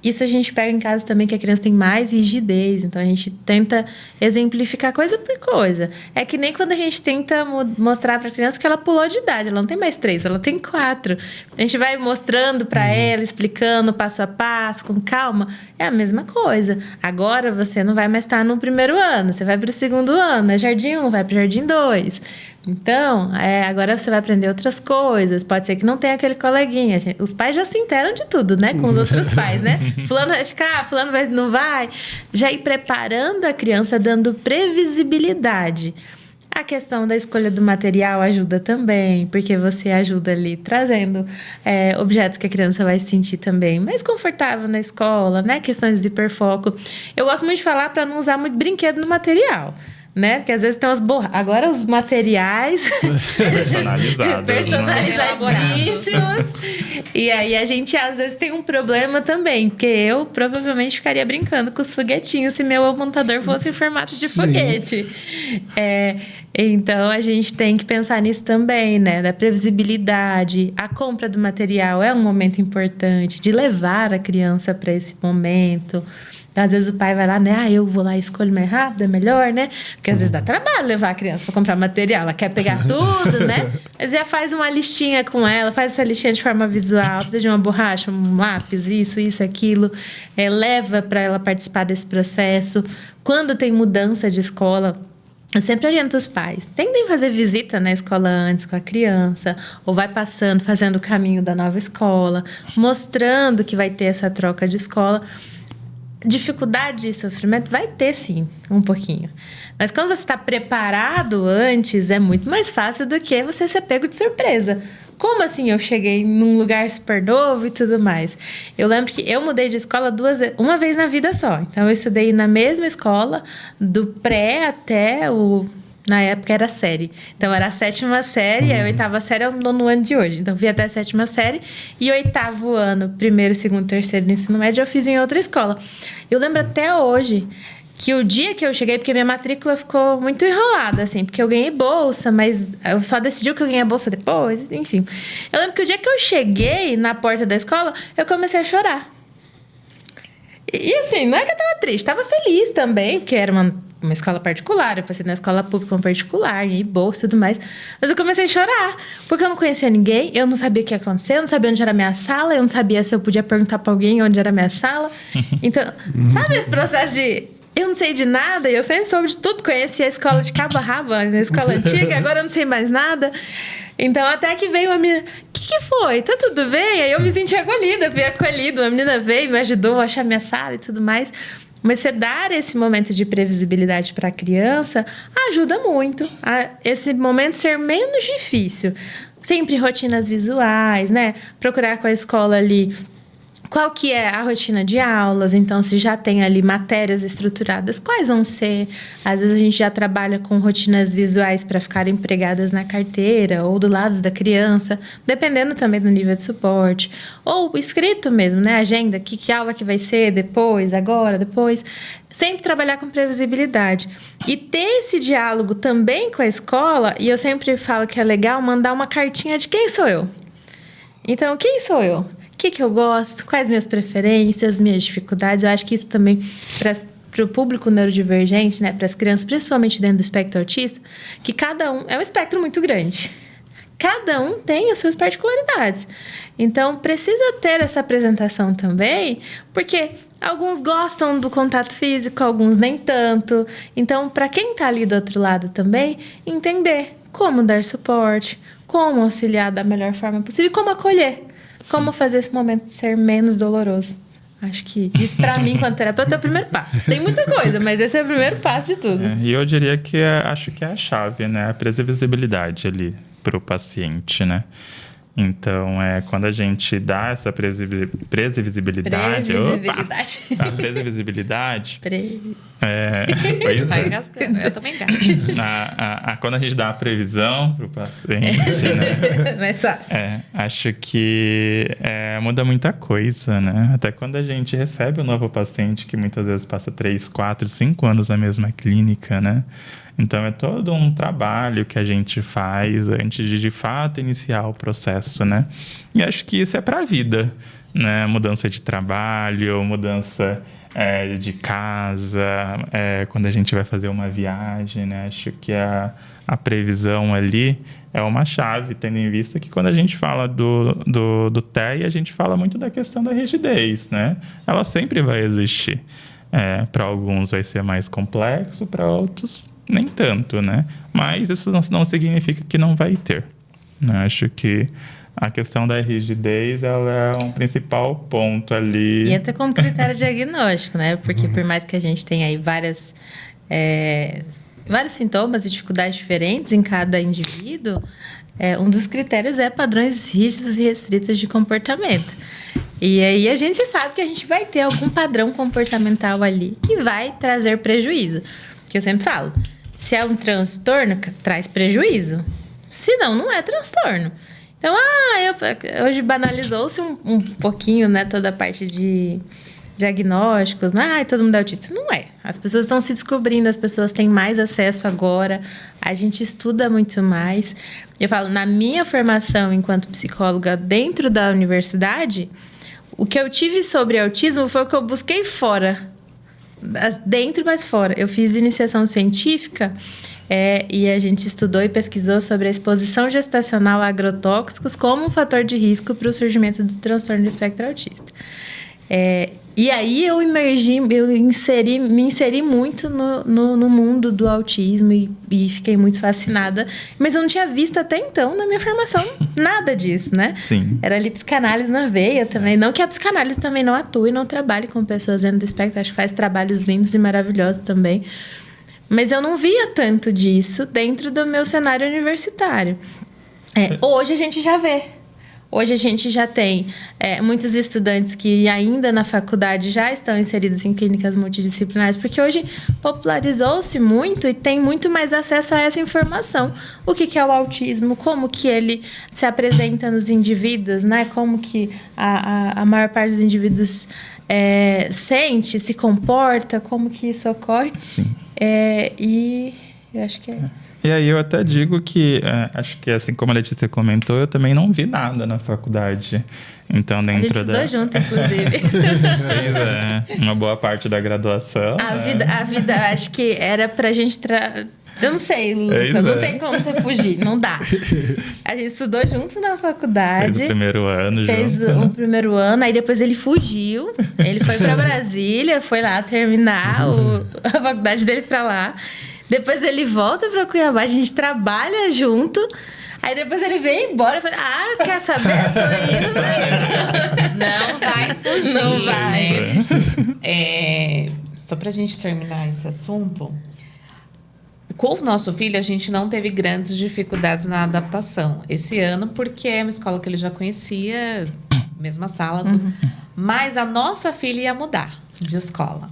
Isso a gente pega em casa também, que a criança tem mais rigidez. Então, a gente tenta exemplificar coisa por coisa. É que nem quando a gente tenta mostrar para a criança que ela pulou de idade. Ela não tem mais 3, ela tem 4. A gente vai mostrando para ela, explicando passo a passo, com calma. É a mesma coisa. Agora, você não vai mais estar no primeiro ano. Você vai para o segundo ano. É jardim 1, vai para o jardim 2. Então, agora você vai aprender outras coisas. Pode ser que não tenha aquele coleguinha. Os pais já se interam de tudo, né? Com os outros pais, né? Fulano vai ficar, fulano não vai. Já ir preparando a criança, dando previsibilidade. A questão da escolha do material ajuda também, porque você ajuda ali trazendo objetos que a criança vai se sentir também mais confortável na escola, né? Questões de hiperfoco. Eu gosto muito de falar para não usar muito brinquedo no material. Né? Porque às vezes tem umas agora os materiais personalizadíssimos. E aí a gente às vezes tem um problema também, porque eu provavelmente ficaria brincando com os foguetinhos se meu apontador fosse em formato de foguete. Então a gente tem que pensar nisso também, né? Da previsibilidade. A compra do material é um momento importante, de levar a criança para esse momento. Então, às vezes o pai vai lá, né? Eu vou lá e escolho mais rápido, é melhor, né? Porque às vezes dá trabalho levar a criança para comprar material. Ela quer pegar tudo, né? Mas já faz uma listinha com ela, faz essa listinha de forma visual. Precisa de uma borracha, um lápis, isso, aquilo. Leva para ela participar desse processo. Quando tem mudança de escola, eu sempre oriento os pais. Tentem fazer visita na escola antes com a criança, ou vai passando, fazendo o caminho da nova escola, mostrando que vai ter essa troca de escola. Dificuldade e sofrimento vai ter, sim, um pouquinho. Mas quando você está preparado antes, é muito mais fácil do que você ser pego de surpresa. Como assim eu cheguei num lugar super novo e tudo mais? Eu lembro que eu mudei de escola uma vez na vida só. Então, eu estudei na mesma escola, do pré até Na época era série. Então era a 7ª série, a 8ª série é o 9º ano de hoje. Então eu vi até a 7ª série. E 8º ano, 1º, 2º, 3º do ensino médio, eu fiz em outra escola. Eu lembro até hoje que o dia que eu cheguei, porque minha matrícula ficou muito enrolada, assim, porque eu ganhei bolsa, mas eu só decidi que eu ganhei a bolsa depois, enfim. Eu lembro que o dia que eu cheguei na porta da escola, eu comecei a chorar. E assim, não é que eu tava triste, tava feliz também, porque era uma escola particular, eu passei na escola pública uma particular, ganhei bolsa e tudo mais. Mas eu comecei a chorar, porque eu não conhecia ninguém, eu não sabia o que ia acontecer, eu não sabia onde era a minha sala, eu não sabia se eu podia perguntar pra alguém onde era a minha sala. Então, sabe esse processo de... Eu não sei de nada, e eu sempre soube de tudo, conheci a escola de cabo a rabo, a escola antiga, agora eu não sei mais nada. Então, até que veio uma menina, o que foi? Tá tudo bem? Aí eu me senti acolhida, fui acolhida, uma menina veio, me ajudou a achar minha sala e tudo mais. Mas você dar esse momento de previsibilidade para a criança ajuda muito a esse momento ser menos difícil. Sempre rotinas visuais, né? Procurar com a escola ali qual que é a rotina de aulas, então se já tem ali matérias estruturadas, quais vão ser? Às vezes a gente já trabalha com rotinas visuais para ficarem pregadas na carteira ou do lado da criança, dependendo também do nível de suporte. Ou escrito mesmo, né? Agenda, que aula que vai ser depois, agora, depois. Sempre trabalhar com previsibilidade. E ter esse diálogo também com a escola, e eu sempre falo que é legal mandar uma cartinha de quem sou eu. Então, quem sou eu? O que eu gosto, quais minhas preferências, minhas dificuldades. Eu acho que isso também, para o público neurodivergente, né, para as crianças, principalmente dentro do espectro autista, que cada um... É um espectro muito grande. Cada um tem as suas particularidades. Então, precisa ter essa apresentação também, porque alguns gostam do contato físico, alguns nem tanto. Então, para quem está ali do outro lado também, entender como dar suporte, como auxiliar da melhor forma possível e como acolher. Como fazer esse momento ser menos doloroso. Acho que isso, para mim, quanto terapeuta, é o primeiro passo. Tem muita coisa, mas esse é o primeiro passo de tudo. E eu diria que acho que é a chave, né? A previsibilidade ali para o paciente, né? Então, quando a gente dá essa previsibilidade... Opa! A previsibilidade... Vai cascando, eu também gasto. Quando a gente dá a previsão para o paciente, né? Mais fácil. Acho que muda muita coisa, né? Até quando a gente recebe um novo paciente que muitas vezes passa 3, 4, 5 anos na mesma clínica, né? Então, é todo um trabalho que a gente faz antes de fato, iniciar o processo, né? E acho que isso é para a vida, né? Mudança de trabalho, mudança de casa, quando a gente vai fazer uma viagem, né? Acho que a previsão ali é uma chave, tendo em vista que quando a gente fala do TEA, a gente fala muito da questão da rigidez, né? Ela sempre vai existir. Para alguns vai ser mais complexo, para outros nem tanto, né? Mas isso não significa que não vai ter, né? Acho que a questão da rigidez, ela é um principal ponto ali. E até como critério diagnóstico, né? Porque por mais que a gente tenha aí vários sintomas e dificuldades diferentes em cada indivíduo, um dos critérios é padrões rígidos e restritos de comportamento. E aí a gente sabe que a gente vai ter algum padrão comportamental ali que vai trazer prejuízo. Que eu sempre falo, se é um transtorno, traz prejuízo. Se não, não é transtorno. Então, hoje banalizou-se um pouquinho, né, toda a parte de diagnósticos. Todo mundo é autista. Não é. As pessoas estão se descobrindo, as pessoas têm mais acesso agora, a gente estuda muito mais. Eu falo, na minha formação enquanto psicóloga dentro da universidade, o que eu tive sobre autismo foi o que eu busquei fora. Dentro, mas fora. Eu fiz iniciação científica e a gente estudou e pesquisou sobre a exposição gestacional a agrotóxicos como um fator de risco para o surgimento do transtorno do espectro autista. E aí eu me inseri muito no mundo do autismo e fiquei muito fascinada. Mas eu não tinha visto até então, na minha formação, nada disso, né? Sim. Era ali psicanálise na veia também. Não que a psicanálise também não atue, não trabalhe com pessoas dentro do espectro. Acho que faz trabalhos lindos e maravilhosos também. Mas eu não via tanto disso dentro do meu cenário universitário. Hoje a gente já vê. Hoje a gente já tem muitos estudantes que ainda na faculdade já estão inseridos em clínicas multidisciplinares, porque hoje popularizou-se muito e tem muito mais acesso a essa informação. O que é o autismo, como que ele se apresenta nos indivíduos, né? Como que a maior parte dos indivíduos sente, se comporta, como que isso ocorre. Sim. E eu acho que é isso. E aí eu até digo que, acho que assim como a Letícia comentou, eu também não vi nada na faculdade. Então, dentro a gente estudou junto, inclusive. Pois é, uma boa parte da graduação. A vida, acho que era pra gente... Eu não sei, Lucas, não tem como você fugir, não dá. A gente estudou junto na faculdade. Fez o primeiro ano Fez junto, o primeiro ano, aí depois ele fugiu. Ele foi pra Brasília, foi lá terminar a faculdade dele pra lá. Depois ele volta pra Cuiabá, a gente trabalha junto. Aí depois ele vem embora e fala, quer saber? Tô indo pra isso. Não vai fugir. Não vai. Né? Só pra gente terminar esse assunto, com o nosso filho, a gente não teve grandes dificuldades na adaptação esse ano, porque é uma escola que ele já conhecia, mesma sala, tudo. Mas a nossa filha ia mudar de escola.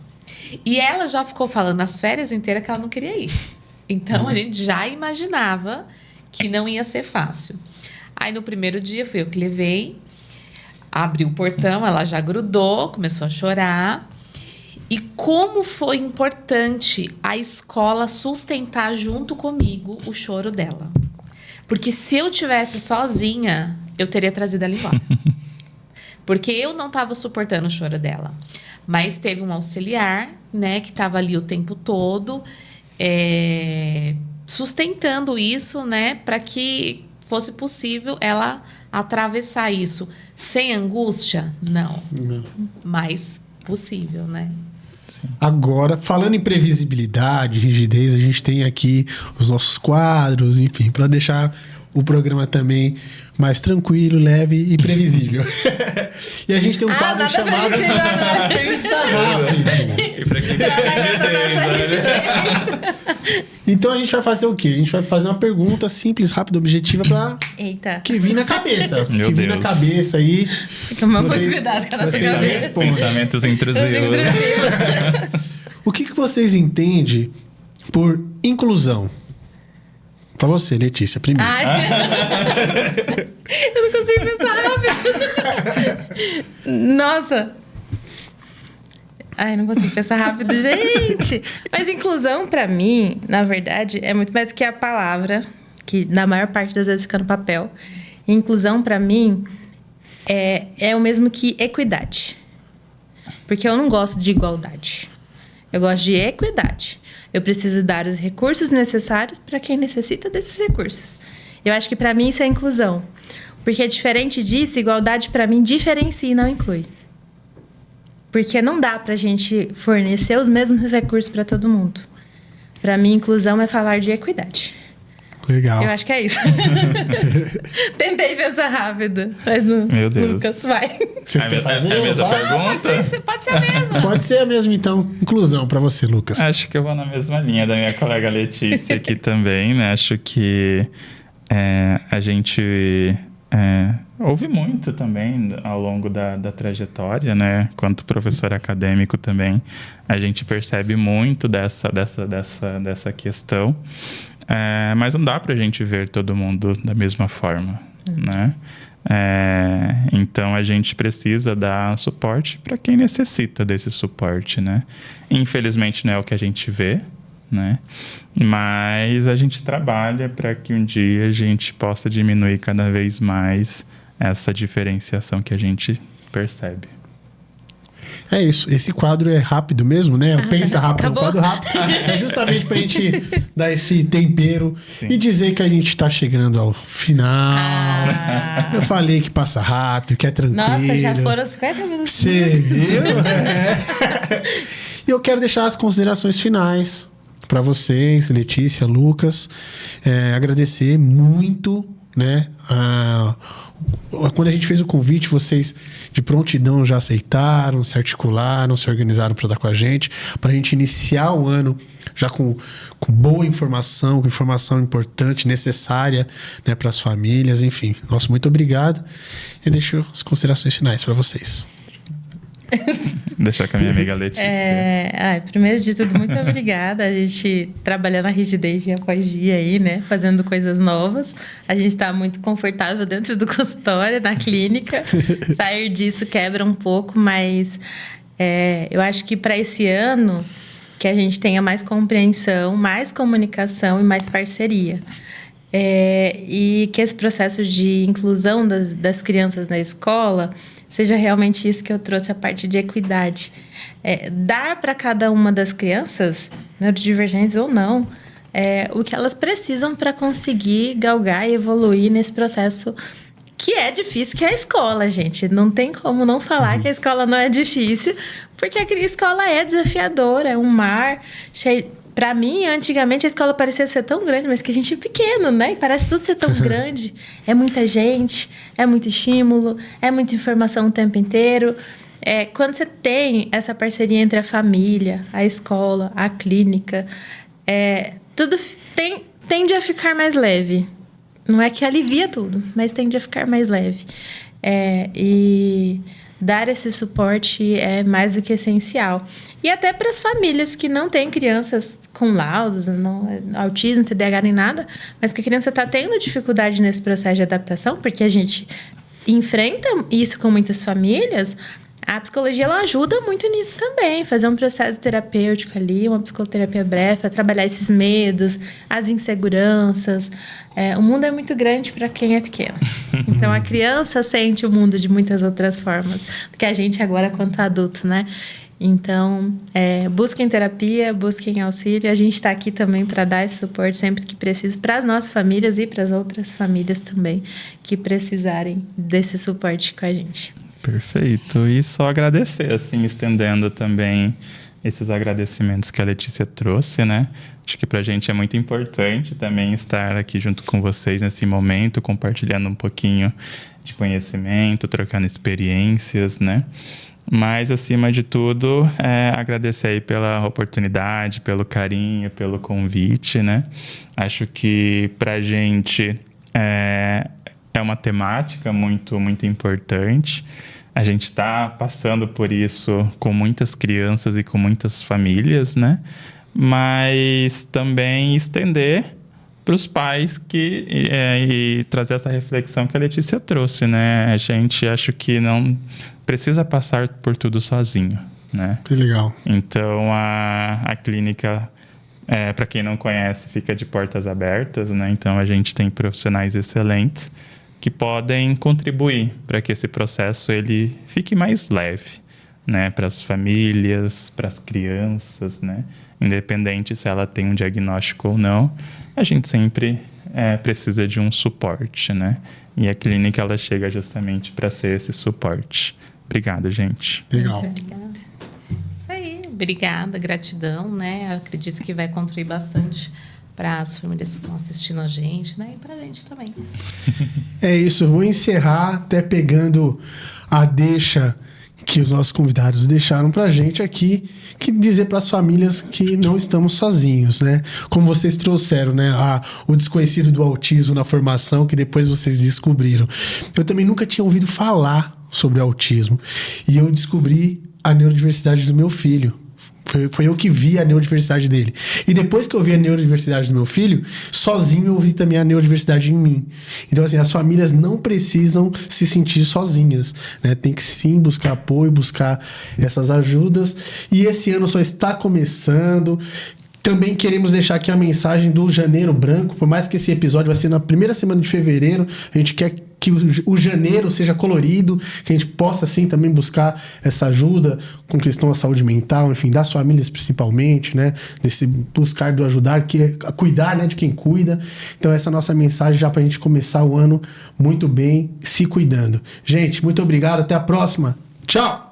E ela já ficou falando nas férias inteiras que ela não queria ir. Então, a gente já imaginava que não ia ser fácil. Aí, no primeiro dia, fui eu que levei. Abri o portão, ela já grudou, começou a chorar. E como foi importante a escola sustentar junto comigo o choro dela. Porque se eu tivesse sozinha, eu teria trazido ela embora. Porque eu não estava suportando o choro dela. Mas teve um auxiliar, né, que estava ali o tempo todo, sustentando isso, né, para que fosse possível ela atravessar isso. Sem angústia? Não. Mas possível, né? Agora, falando em previsibilidade, rigidez, a gente tem aqui os nossos quadros, enfim, para deixar o programa também mais tranquilo, leve e previsível. E a gente tem um quadro chamado Pensa Rápido. E pra quem Então a gente vai fazer o quê? A gente vai fazer uma pergunta simples, rápida, objetiva para que vir na cabeça. Meu que vir na Deus. cabeça aí. Toma muito cuidado com a nossa vocês cabeça. respondem. Pensamentos intrusivos. O que vocês entendem por inclusão? Pra você, Letícia, primeiro. Eu não consigo pensar rápido. Nossa. Não consigo pensar rápido, gente. Mas inclusão, pra mim, na verdade, é muito mais que a palavra, que na maior parte das vezes fica no papel. Inclusão, pra mim, é o mesmo que equidade. Porque eu não gosto de igualdade. Eu gosto de equidade. Eu preciso dar os recursos necessários para quem necessita desses recursos. Eu acho que para mim isso é inclusão. Porque diferente disso, igualdade para mim diferencia e não inclui. Porque não dá para a gente fornecer os mesmos recursos para todo mundo. Para mim, inclusão é falar de equidade. Legal. Eu acho que é isso. Tentei pensar rápido, mas não. Meu Deus. Lucas, vai. Você quer fazer? É a mesma Vai? pergunta? Pode ser a mesma. Pode ser a mesma, então, inclusão para você, Lucas. Acho que eu vou na mesma linha da minha colega Letícia aqui também, né? Acho que a gente ouve muito também ao longo da trajetória, né? Quanto professor acadêmico também, a gente percebe muito dessa questão. Mas não dá pra gente ver todo mundo da mesma forma, né? Então a gente precisa dar suporte para quem necessita desse suporte, né? Infelizmente não é o que a gente vê, né? Mas a gente trabalha para que um dia a gente possa diminuir cada vez mais essa diferenciação que a gente percebe. É isso. Esse quadro é rápido mesmo, né? Pensa rápido, acabou? um quadro rápido. É justamente pra gente dar esse tempero e dizer que a gente tá chegando ao final. Eu falei que passa rápido, que é tranquilo. Nossa, já foram 50 minutos. Você viu? E eu quero deixar as considerações finais para vocês, Letícia, Lucas. Agradecer muito, né? Quando a gente fez o convite, vocês de prontidão já aceitaram, se articularam, se organizaram para estar com a gente iniciar o ano já com boa informação, com informação importante, necessária, né, para as famílias, enfim. Nosso muito obrigado. E deixo as considerações finais para vocês. Deixar com a minha amiga Letícia. Primeiro de tudo, muito obrigada. A gente trabalhando na rigidez dia após dia aí, né? Fazendo coisas novas. A gente está muito confortável dentro do consultório, na clínica. Sair disso quebra um pouco, mas eu acho que para esse ano que a gente tenha mais compreensão, mais comunicação e mais parceria. E que esse processo de inclusão das crianças na escola seja realmente isso que eu trouxe, a parte de equidade. Dar para cada uma das crianças, neurodivergentes ou não, o que elas precisam para conseguir galgar e evoluir nesse processo que é difícil, que é a escola, gente. Não tem como não falar que a escola não é difícil, porque a escola é desafiadora, é um mar cheio. Para mim, antigamente, a escola parecia ser tão grande, mas que a gente é pequeno, né? E parece tudo ser tão grande. É muita gente, é muito estímulo, é muita informação o tempo inteiro. Quando você tem essa parceria entre a família, a escola, a clínica, tudo tende a ficar mais leve. Não é que alivia tudo, mas tende a ficar mais leve. E dar esse suporte é mais do que essencial. E até para as famílias que não têm crianças com laudos, autismo, TDAH nem nada, mas que a criança está tendo dificuldade nesse processo de adaptação, porque a gente enfrenta isso com muitas famílias. A psicologia ela ajuda muito nisso também, fazer um processo terapêutico ali, uma psicoterapia breve, para trabalhar esses medos, as inseguranças. O mundo é muito grande para quem é pequeno. Então, a criança sente o mundo de muitas outras formas do que a gente agora quanto adulto, né? Então, busquem terapia, busquem auxílio. A gente está aqui também para dar esse suporte sempre que preciso para as nossas famílias e para as outras famílias também que precisarem desse suporte com a gente. Perfeito. E só agradecer, assim, estendendo também esses agradecimentos que a Letícia trouxe, né? Acho que pra gente é muito importante também estar aqui junto com vocês nesse momento, compartilhando um pouquinho de conhecimento, trocando experiências, né? Mas, acima de tudo, agradecer aí pela oportunidade, pelo carinho, pelo convite, né? Acho que pra gente é uma temática muito, muito importante. A gente está passando por isso com muitas crianças e com muitas famílias, né? Mas também estender para os pais e trazer essa reflexão que a Letícia trouxe, né? A gente acho que não precisa passar por tudo sozinho, né? Que legal. Então, a clínica, para quem não conhece, fica de portas abertas, né? Então, a gente tem profissionais excelentes que podem contribuir para que esse processo ele fique mais leve, né, para as famílias, para as crianças, né, independente se ela tem um diagnóstico ou não, a gente sempre precisa de um suporte, né, e a clínica ela chega justamente para ser esse suporte. Obrigado, gente. Legal. Muito obrigada. Isso aí, obrigada, gratidão, né, eu acredito que vai contribuir bastante para as famílias que estão assistindo a gente, né? E para a gente também. É isso, vou encerrar até pegando a deixa que os nossos convidados deixaram pra gente aqui, que dizer para as famílias que não estamos sozinhos, né? Como vocês trouxeram, né? O desconhecido do autismo na formação, que depois vocês descobriram. Eu também nunca tinha ouvido falar sobre autismo. E eu descobri a neurodiversidade do meu filho. Foi eu que vi a neurodiversidade dele. E depois que eu vi a neurodiversidade do meu filho, sozinho eu vi também a neurodiversidade em mim. Então, assim, as famílias não precisam se sentir sozinhas, né? Tem que sim buscar apoio, buscar essas ajudas. E esse ano só está começando. Também queremos deixar aqui a mensagem do Janeiro Branco. Por mais que esse episódio vai ser na primeira semana de fevereiro, a gente quer que o janeiro seja colorido, que a gente possa, assim, também buscar essa ajuda com questão da saúde mental, enfim, das famílias principalmente, né? Desse buscar do ajudar, que é cuidar, né, de quem cuida. Então, essa é a nossa mensagem já pra gente começar o ano muito bem, se cuidando. Gente, muito obrigado. Até a próxima. Tchau!